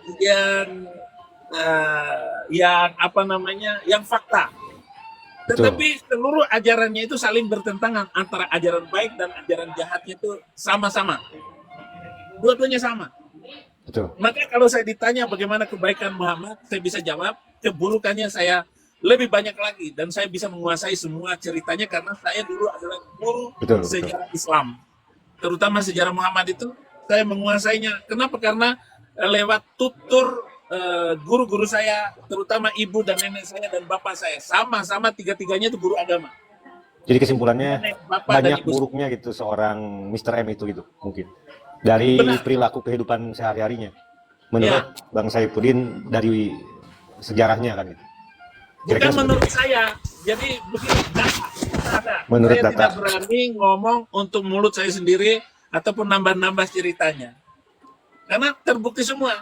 [SPEAKER 7] yang fakta. Tetapi seluruh ajarannya itu saling bertentangan, antara ajaran baik dan ajaran jahatnya itu sama-sama. Dua-duanya sama.
[SPEAKER 8] Betul.
[SPEAKER 7] Maka kalau saya ditanya bagaimana kebaikan Muhammad, saya bisa jawab keburukannya saya lebih banyak lagi, dan saya bisa menguasai semua ceritanya karena saya dulu adalah guru
[SPEAKER 8] Betul.
[SPEAKER 7] sejarah Islam, terutama sejarah Muhammad itu saya menguasainya. Kenapa? Karena lewat tutur guru-guru saya, terutama ibu dan nenek saya dan bapak saya, sama-sama tiga-tiganya itu guru agama.
[SPEAKER 8] Jadi kesimpulannya
[SPEAKER 7] Nenek, bapak dan
[SPEAKER 8] banyak
[SPEAKER 7] ibu.
[SPEAKER 8] buruknya gitu seorang Mr. M itu gitu mungkin. Dari
[SPEAKER 7] Benar.
[SPEAKER 8] perilaku kehidupan sehari-harinya. Menurut Bang Saifuddin dari sejarahnya kan gitu.
[SPEAKER 7] Bukan
[SPEAKER 8] Kira-kira
[SPEAKER 7] menurut saya, jadi begini, data.
[SPEAKER 8] Menurut
[SPEAKER 7] Saya
[SPEAKER 8] data.
[SPEAKER 7] tidak berani ngomong untuk mulut saya sendiri ataupun nambah-nambah ceritanya, karena terbukti semua.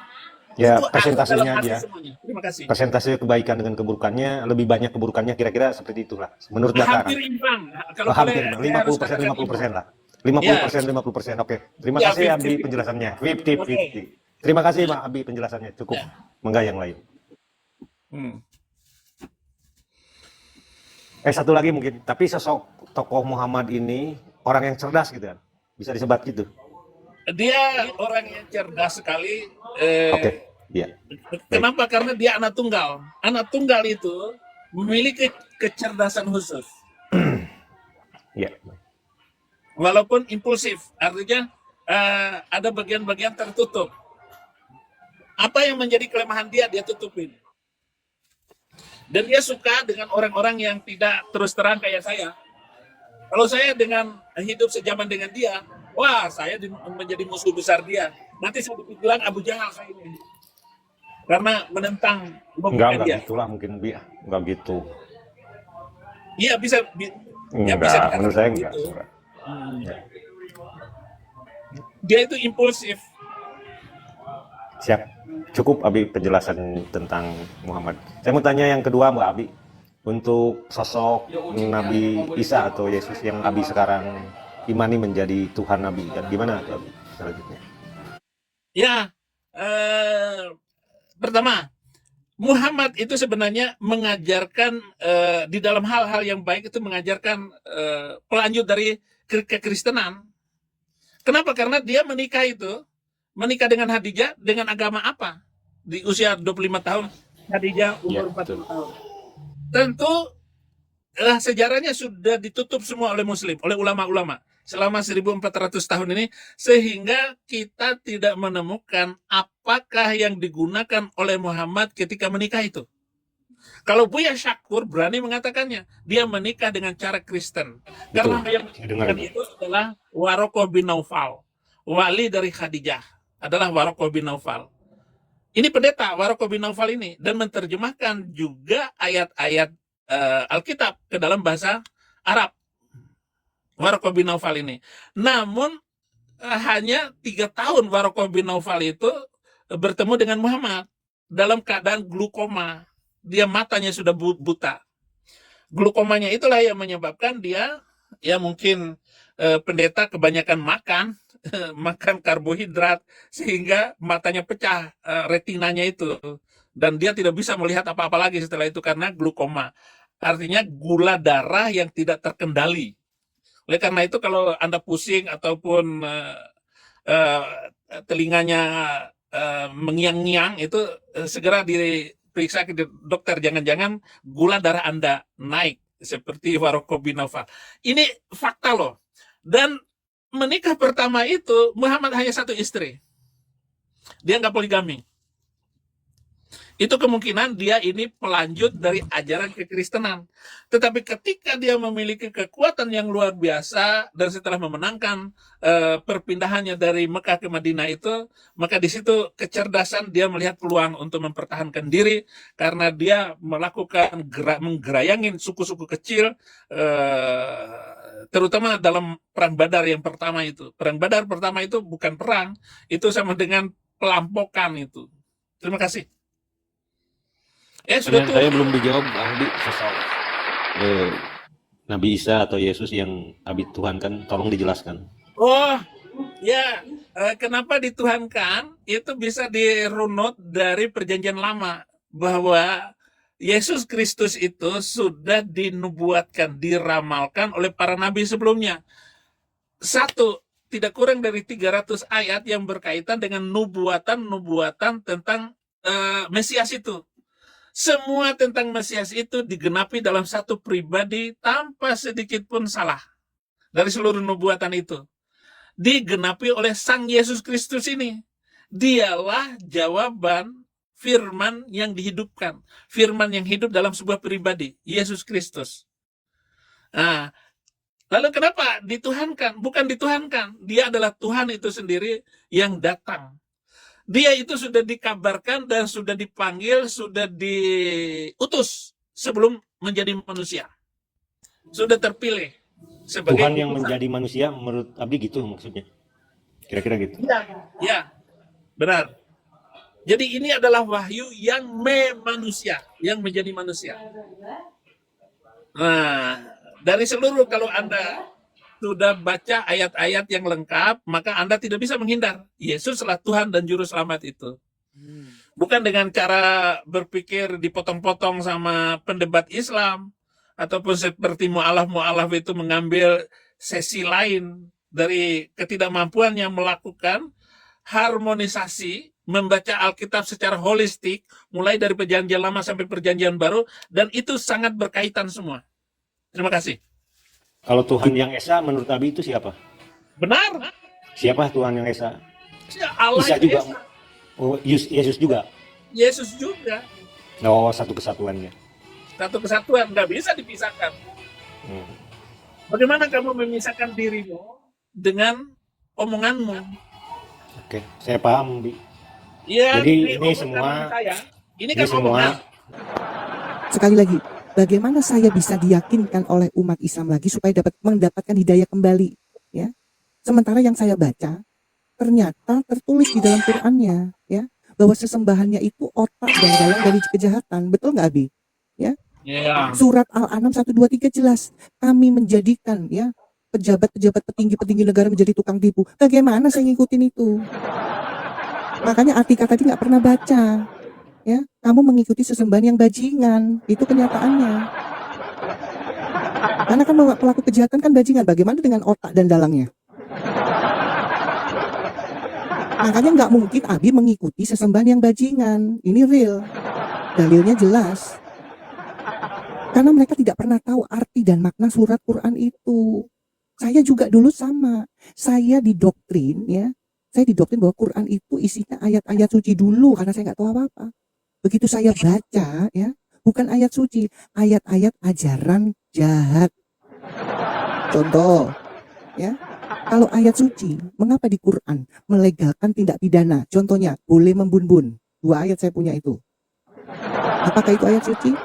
[SPEAKER 8] Ya,
[SPEAKER 7] Itu ada
[SPEAKER 8] persentasenya
[SPEAKER 7] dalam hati
[SPEAKER 8] aja.
[SPEAKER 7] semuanya. Terima kasih.
[SPEAKER 8] Persentase kebaikan dengan keburukannya lebih banyak keburukannya kira-kira seperti itulah menurut data kan.
[SPEAKER 7] Hampir imbang. Kalau
[SPEAKER 8] Hampir
[SPEAKER 7] boleh, saya harus
[SPEAKER 8] 50%
[SPEAKER 7] katakan
[SPEAKER 8] 50%
[SPEAKER 7] imbang.
[SPEAKER 8] lah. 50% 50%. Oke. Terima
[SPEAKER 7] Ya,
[SPEAKER 8] kasih Abi
[SPEAKER 7] 50-50.
[SPEAKER 8] penjelasannya. 50-50.
[SPEAKER 7] Oke.
[SPEAKER 8] Terima kasih Pak Abi penjelasannya. Cukup.
[SPEAKER 7] Ya.
[SPEAKER 8] Mangga yang lain.
[SPEAKER 7] Hmm.
[SPEAKER 8] Satu lagi mungkin, tapi sosok tokoh Muhammad ini orang yang cerdas gitu kan. Bisa disebat gitu.
[SPEAKER 7] Dia orang yang cerdas sekali.
[SPEAKER 8] Oke. Iya.
[SPEAKER 7] Kenapa? Karena dia anak tunggal. Anak tunggal itu memiliki kecerdasan khusus.
[SPEAKER 8] Iya.
[SPEAKER 7] Walaupun impulsif, artinya ada bagian-bagian tertutup. Apa yang menjadi kelemahan dia tutupin. Dan dia suka dengan orang-orang yang tidak terus terang kayak saya. Kalau saya dengan hidup sejaman dengan dia, wah saya menjadi musuh besar dia. Nanti saya dibilang Abu Jahal saya ini. Karena menentang
[SPEAKER 8] Enggak
[SPEAKER 7] dia.
[SPEAKER 8] gitulah mungkin Bi. Enggak gitu.
[SPEAKER 7] Iya bisa. Ya, bisa
[SPEAKER 8] Enggak,
[SPEAKER 7] dikatakan
[SPEAKER 8] menurut saya enggak.
[SPEAKER 7] begitu.
[SPEAKER 8] Ya.
[SPEAKER 7] Dia itu impulsif.
[SPEAKER 8] Siap. Cukup Abi penjelasan tentang Muhammad. Saya mau tanya yang kedua Mbak Abi. Untuk sosok Nabi Isa atau Yesus yang Abi sekarang imani menjadi Tuhan Nabi. Dan gimana Abi selanjutnya?
[SPEAKER 7] Ya, pertama, Muhammad itu sebenarnya mengajarkan di dalam hal-hal yang baik itu mengajarkan pelanjut dari kekristenan. Kenapa? Karena dia menikah dengan Khadijah dengan agama apa? Di usia 25 tahun, Khadijah umur 40 tahun. Tentu sejarahnya sudah ditutup semua oleh Muslim, oleh ulama-ulama. selama 1400 tahun ini, sehingga kita tidak menemukan apakah yang digunakan oleh Muhammad ketika menikah itu. Kalau Buya Syakur berani mengatakannya, dia menikah dengan cara Kristen. Karena
[SPEAKER 8] Betul.
[SPEAKER 7] yang
[SPEAKER 8] Saya dengar
[SPEAKER 7] menikahkan
[SPEAKER 8] itu.
[SPEAKER 7] itu adalah Warokoh bin Naufal, wali dari Khadijah, adalah Warokoh bin Naufal. Ini pendeta Warokoh bin Naufal ini, dan menerjemahkan juga ayat-ayat Alkitab ke dalam bahasa Arab. Warokoh bin Naufal ini. Namun hanya 3 tahun Warokoh bin Naufal itu bertemu dengan Muhammad dalam keadaan glukoma. Dia matanya sudah buta. Glukomanya itulah yang menyebabkan dia, ya mungkin pendeta kebanyakan makan, makan karbohidrat, sehingga matanya pecah, retinanya itu. Dan dia tidak bisa melihat apa-apa lagi setelah itu karena glukoma. Artinya gula darah yang tidak terkendali. Oleh karena itu kalau Anda pusing ataupun telinganya mengiang-ngiang, itu segera diperiksa ke dokter. Jangan-jangan gula darah Anda naik seperti Warokoh bin Naufal. Ini fakta loh. Dan menikah pertama itu Muhammad hanya 1 istri. Dia nggak poligami. Itu kemungkinan dia ini pelanjut dari ajaran kekristenan. Tetapi ketika dia memiliki kekuatan yang luar biasa dan setelah memenangkan perpindahannya dari Mekah ke Madinah itu, maka di situ kecerdasan dia melihat peluang untuk mempertahankan diri karena dia melakukan menggerayangin suku-suku kecil, terutama dalam perang Badar yang pertama itu. Perang Badar pertama itu bukan perang, itu sama dengan pelampokan itu. Terima kasih. Sudah
[SPEAKER 8] Pertanyaan
[SPEAKER 7] tuh.
[SPEAKER 8] saya belum dijawab, Abi, sosok Nabi Isa atau Yesus yang Abi tuhankan, tolong dijelaskan.
[SPEAKER 7] Oh, ya. Kenapa dituhankan? Itu bisa dirunut dari perjanjian lama. Bahwa Yesus Kristus itu sudah dinubuatkan, diramalkan oleh para nabi sebelumnya. 1, tidak kurang dari 300 ayat yang berkaitan dengan nubuatan-nubuatan tentang Mesias itu. Semua tentang Mesias itu digenapi dalam 1 pribadi tanpa sedikit pun salah. Dari seluruh nubuatan itu. Digenapi oleh Sang Yesus Kristus ini. Dialah jawaban firman yang dihidupkan. Firman yang hidup dalam sebuah pribadi. Yesus Kristus. Nah, lalu kenapa dituhankan? Bukan dituhankan. Dia adalah Tuhan itu sendiri yang datang. Dia itu sudah dikabarkan dan sudah dipanggil, sudah diutus sebelum menjadi manusia. Sudah terpilih sebagai
[SPEAKER 8] Tuhan yang
[SPEAKER 7] utusan.
[SPEAKER 8] menjadi manusia, menurut Abi gitu maksudnya. Kira-kira gitu.
[SPEAKER 7] Ya, benar. Jadi ini adalah wahyu yang memanusia, yang menjadi manusia. Nah, dari seluruh, kalau Anda sudah baca ayat-ayat yang lengkap, maka Anda tidak bisa menghindar. Yesus adalah Tuhan dan Juru Selamat itu. Bukan dengan cara berpikir dipotong-potong sama pendebat Islam, ataupun seperti mu'alaf itu mengambil sesi lain dari ketidakmampuannya melakukan harmonisasi, membaca Alkitab secara holistik, mulai dari perjanjian lama sampai perjanjian baru, dan itu sangat berkaitan semua. Terima kasih.
[SPEAKER 8] Kalau Tuhan yang Esa menurut Abi itu siapa?
[SPEAKER 7] Benar.
[SPEAKER 8] Siapa Tuhan yang Esa?
[SPEAKER 7] Allah
[SPEAKER 8] Isa juga.
[SPEAKER 7] Esa.
[SPEAKER 8] Oh, Yesus juga.
[SPEAKER 7] Yesus juga.
[SPEAKER 8] Oh, satu kesatuannya.
[SPEAKER 7] Satu kesatuan, nggak bisa dipisahkan. Bagaimana kamu memisahkan dirimu dengan omonganmu?
[SPEAKER 8] Oke, saya paham, Bi.
[SPEAKER 7] Ya,
[SPEAKER 8] Jadi ini
[SPEAKER 7] omongan
[SPEAKER 8] semua,
[SPEAKER 7] saya. Ini
[SPEAKER 8] ini
[SPEAKER 7] kan
[SPEAKER 8] semua
[SPEAKER 7] omongan.
[SPEAKER 1] Sekali lagi, bagaimana saya bisa diyakinkan oleh umat Islam lagi supaya dapat mendapatkan hidayah kembali, ya? Sementara yang saya baca ternyata tertulis di dalam Qur'annya, ya, bahwa sesembahannya itu otak dan dalam dari kejahatan. Betul nggak, Abi? Ya.
[SPEAKER 7] Ya.
[SPEAKER 1] Surat Al-An'am 123 jelas, kami menjadikan, ya, pejabat-pejabat petinggi negara menjadi tukang tipu. Bagaimana saya ngikutin itu? Makanya Atika tadi nggak pernah baca. Ya, kamu mengikuti sesembahan yang bajingan, itu kenyataannya. Karena kan pelaku kejahatan kan bajingan, bagaimana dengan otak dan dalangnya? Makanya nggak mungkin Abi mengikuti sesembahan yang bajingan, ini real, dalilnya jelas. Karena mereka tidak pernah tahu arti dan makna surat Quran itu. Saya juga dulu sama. Saya didoktrin ya. Saya didoktrin bahwa Quran itu isinya ayat-ayat suci dulu karena saya nggak tahu apa-apa. Begitu saya baca ya, bukan ayat suci, ayat-ayat ajaran jahat. Contoh ya. Kalau ayat suci, mengapa di Quran melegalkan tindak pidana? Contohnya, boleh membunbun. 2 ayat saya punya itu. Apakah itu ayat suci?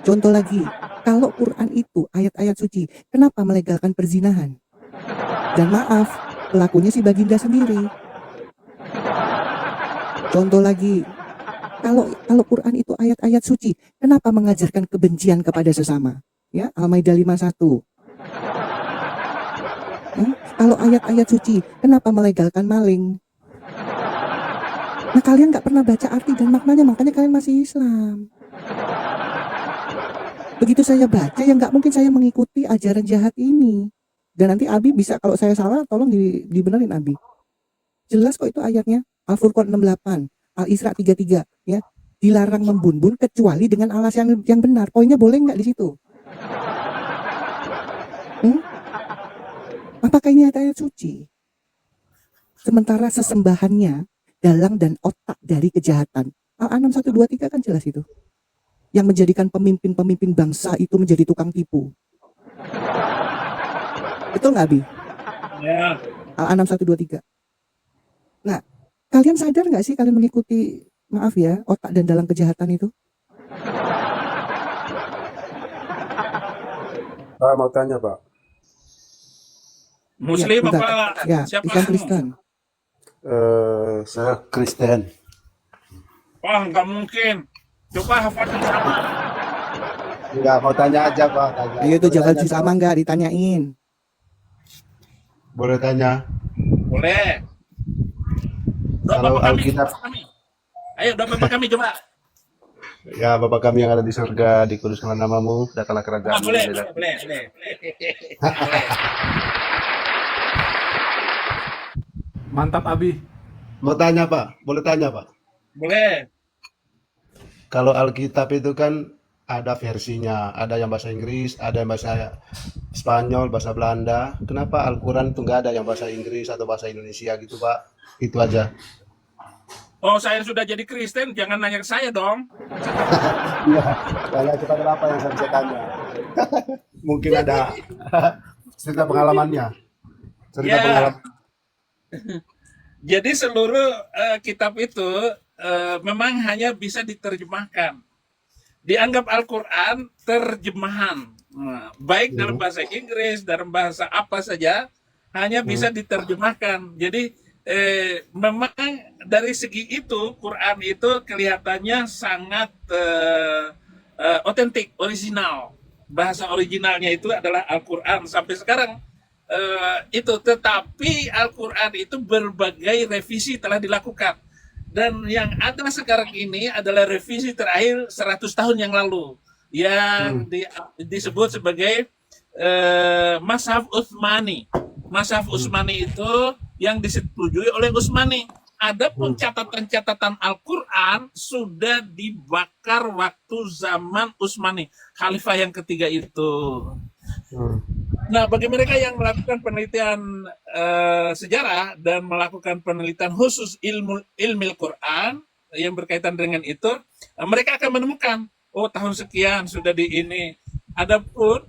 [SPEAKER 1] Contoh lagi, kalau Quran itu ayat-ayat suci, kenapa melegalkan perzinahan? Dan maaf, pelakunya si baginda sendiri. Contoh lagi, kalau Quran itu ayat-ayat suci, kenapa mengajarkan kebencian kepada sesama? Ya, Al-Maidah 51. Kalau ayat-ayat suci, kenapa melegalkan maling? Nah, kalian nggak pernah baca arti dan maknanya, makanya kalian masih Islam. Begitu saya baca, ya nggak mungkin saya mengikuti ajaran jahat ini. Dan nanti Abi bisa, kalau saya salah, tolong dibenerin Abi. Jelas kok itu ayatnya. Al-Furqan 68, Al-Isra 33, ya. Dilarang membunbun kecuali dengan alasan yang benar. Poinnya boleh nggak di situ? Apakah ini ayat suci? Sementara sesembahannya dalang dan otak dari kejahatan. Al-An'am 123 kan jelas itu. Yang menjadikan pemimpin-pemimpin bangsa itu menjadi tukang tipu. Betul nggak, Abi?
[SPEAKER 7] Ya.
[SPEAKER 1] Al-An'am 123. Nah, kalian sadar nggak sih kalian mengikuti, maaf ya, otak dan dalang kejahatan itu?
[SPEAKER 9] Pak, mau tanya, Pak.
[SPEAKER 7] Muslim
[SPEAKER 1] bentar.
[SPEAKER 7] apa
[SPEAKER 1] Ya,
[SPEAKER 7] siapa
[SPEAKER 1] Islam
[SPEAKER 7] kamu?
[SPEAKER 1] Kristen.
[SPEAKER 9] Saya Kristen.
[SPEAKER 7] Wah, nggak mungkin. Coba hafal sama.
[SPEAKER 9] Enggak, mau tanya aja, Pak. Tanya.
[SPEAKER 1] Ayo tuh
[SPEAKER 9] Boleh
[SPEAKER 1] jawab
[SPEAKER 9] tanya,
[SPEAKER 1] sama
[SPEAKER 9] Pak?
[SPEAKER 1] nggak ditanyain.
[SPEAKER 9] Boleh tanya.
[SPEAKER 7] Boleh. Doa
[SPEAKER 9] Kalau
[SPEAKER 7] Bapak kami,
[SPEAKER 9] Alkitab,
[SPEAKER 7] Bapak kami. Ayo doa Bapak kami coba.
[SPEAKER 9] ya Bapa kami yang ada di surga, dikuduskanlah namamu, datanglah
[SPEAKER 7] Ah,
[SPEAKER 9] kerajaanmu.
[SPEAKER 7] boleh,
[SPEAKER 9] jadilah-
[SPEAKER 7] boleh, boleh.
[SPEAKER 10] Mantap Abi.
[SPEAKER 9] Mau tanya, Pak? Boleh tanya, Pak?
[SPEAKER 7] Boleh.
[SPEAKER 9] Kalau Alkitab itu kan ada versinya, ada yang bahasa Inggris, ada yang bahasa Spanyol, bahasa Belanda. Kenapa Al-Quran itu nggak ada yang bahasa Inggris atau bahasa Indonesia gitu, Pak? Itu aja.
[SPEAKER 7] Oh, saya sudah jadi Kristen, jangan nanya ke saya dong.
[SPEAKER 9] Iya, tanya kepada apa yang saya bisa tanya. Mungkin ada cerita pengalamannya. Cerita
[SPEAKER 7] Ya.
[SPEAKER 9] pengalaman.
[SPEAKER 7] Jadi seluruh kitab itu memang hanya bisa diterjemahkan. Dianggap Al-Quran terjemahan. Nah, baik dalam bahasa Inggris, dalam bahasa apa saja, hanya bisa diterjemahkan. Jadi memang dari segi itu, Quran itu kelihatannya sangat otentik, original. Bahasa originalnya itu adalah Al-Quran. Sampai sekarang itu, tetapi Al-Quran itu berbagai revisi telah dilakukan. Dan yang ada sekarang ini adalah revisi terakhir 100 tahun yang lalu yang disebut sebagai Mashaf Utsmani. Mashaf Utsmani itu yang disetujui oleh Utsmani. Adapun catatan-catatan Al-Quran sudah dibakar waktu zaman Utsmani, Khalifah yang ketiga itu. Nah, bagi mereka yang melakukan penelitian sejarah dan melakukan penelitian khusus ilmu Quran yang berkaitan dengan itu, mereka akan menemukan, oh tahun sekian sudah di ini. Adapun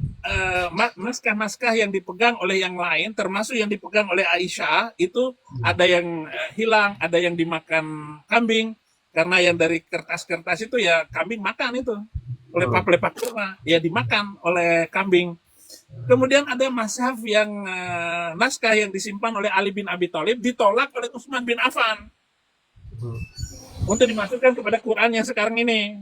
[SPEAKER 7] naskah-naskah yang dipegang oleh yang lain, termasuk yang dipegang oleh Aisyah, itu ada yang hilang, ada yang dimakan kambing, karena yang dari kertas-kertas itu ya kambing makan itu, oleh lepak-lepak ya dimakan oleh kambing. Kemudian ada mashaf yang naskah yang disimpan oleh Ali bin Abi Thalib ditolak oleh Utsman bin Affan untuk dimasukkan kepada Quran yang sekarang ini.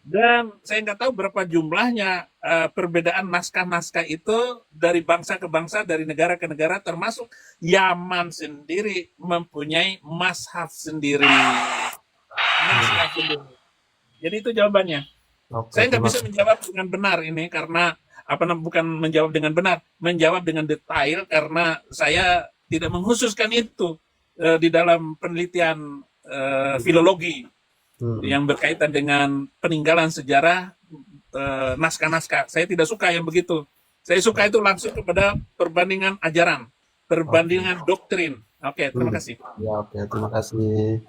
[SPEAKER 7] Dan saya nggak tahu berapa jumlahnya perbedaan naskah-naskah itu dari bangsa ke bangsa, dari negara ke negara, termasuk Yaman sendiri mempunyai mashaf sendiri. Naskah sendiri. Jadi itu jawabannya.
[SPEAKER 9] Oke,
[SPEAKER 7] Saya nggak
[SPEAKER 9] terima
[SPEAKER 7] bisa menjawab dengan benar ini karena bukan menjawab dengan benar, menjawab dengan detail karena saya tidak mengkhususkan itu di dalam penelitian filologi yang berkaitan dengan peninggalan sejarah naskah-naskah. Saya tidak suka yang begitu. Saya suka itu langsung kepada perbandingan ajaran, perbandingan doktrin. Oke, terima kasih.
[SPEAKER 9] Ya, oke, terima kasih.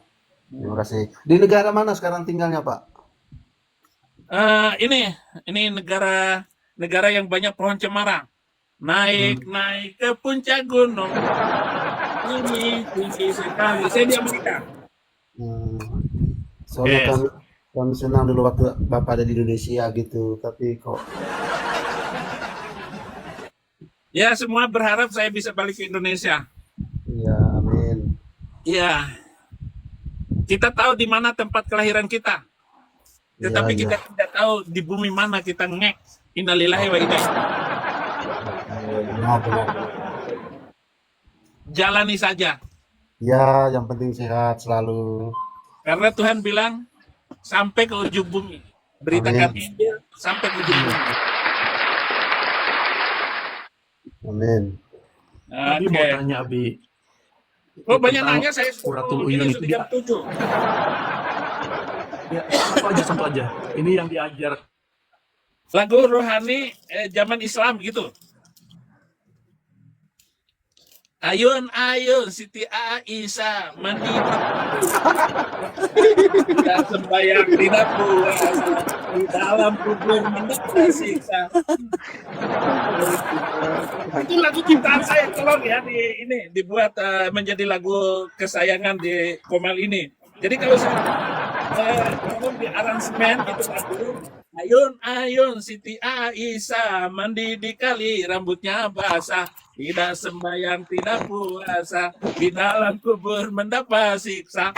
[SPEAKER 9] Terima kasih. Di negara mana sekarang tinggalnya, Pak?
[SPEAKER 7] Ini negara yang banyak pohon cemara. Naik ke puncak gunung. Ini tinggi sekali. Saya di Amerika.
[SPEAKER 9] Hmm, soalnya
[SPEAKER 7] Yes.
[SPEAKER 9] kami senang dulu waktu Bapak ada di Indonesia gitu, tapi kok
[SPEAKER 7] Ya, semua berharap saya bisa balik ke Indonesia.
[SPEAKER 9] ya, amin.
[SPEAKER 7] Iya, kita tahu di mana tempat kelahiran kita,
[SPEAKER 9] Iya,
[SPEAKER 7] tetapi
[SPEAKER 9] iya.
[SPEAKER 7] kita tidak tahu di bumi mana kita ngek. Innalillahi wa inna ilaihi.
[SPEAKER 9] Benar, benar.
[SPEAKER 7] Jalani saja,
[SPEAKER 9] Ya, yang penting sehat selalu.
[SPEAKER 7] karena Tuhan bilang sampai ke ujung bumi. Beritakan
[SPEAKER 9] Amin.
[SPEAKER 7] Injil sampai ke ujung bumi.
[SPEAKER 9] Amin.
[SPEAKER 4] Abi mau
[SPEAKER 7] Oke.
[SPEAKER 4] tanya Abi.
[SPEAKER 7] Oh, banyak
[SPEAKER 4] Tentang
[SPEAKER 7] nanya, saya
[SPEAKER 4] Qurratul
[SPEAKER 7] ini
[SPEAKER 4] Uyun itu
[SPEAKER 7] sudah
[SPEAKER 4] dia.
[SPEAKER 7] jam 7.
[SPEAKER 4] Ya, satu aja. Ini yang diajar.
[SPEAKER 7] Lagu rohani zaman Islam gitu. Ayun ayun Siti Aisyah mandi tidak sembahyang tidak puasa di dalam kubur mendapat siksa. Itu lagu ciptaan saya, tolong ya ini dibuat menjadi lagu kesayangan di Komal ini. Jadi kalau saya tolong di aransemen itu lagu Ayun ayun Siti Aisyah mandi di kali rambutnya basah, tidak sembahyang tidak puasa di dalam kubur mendapat siksa.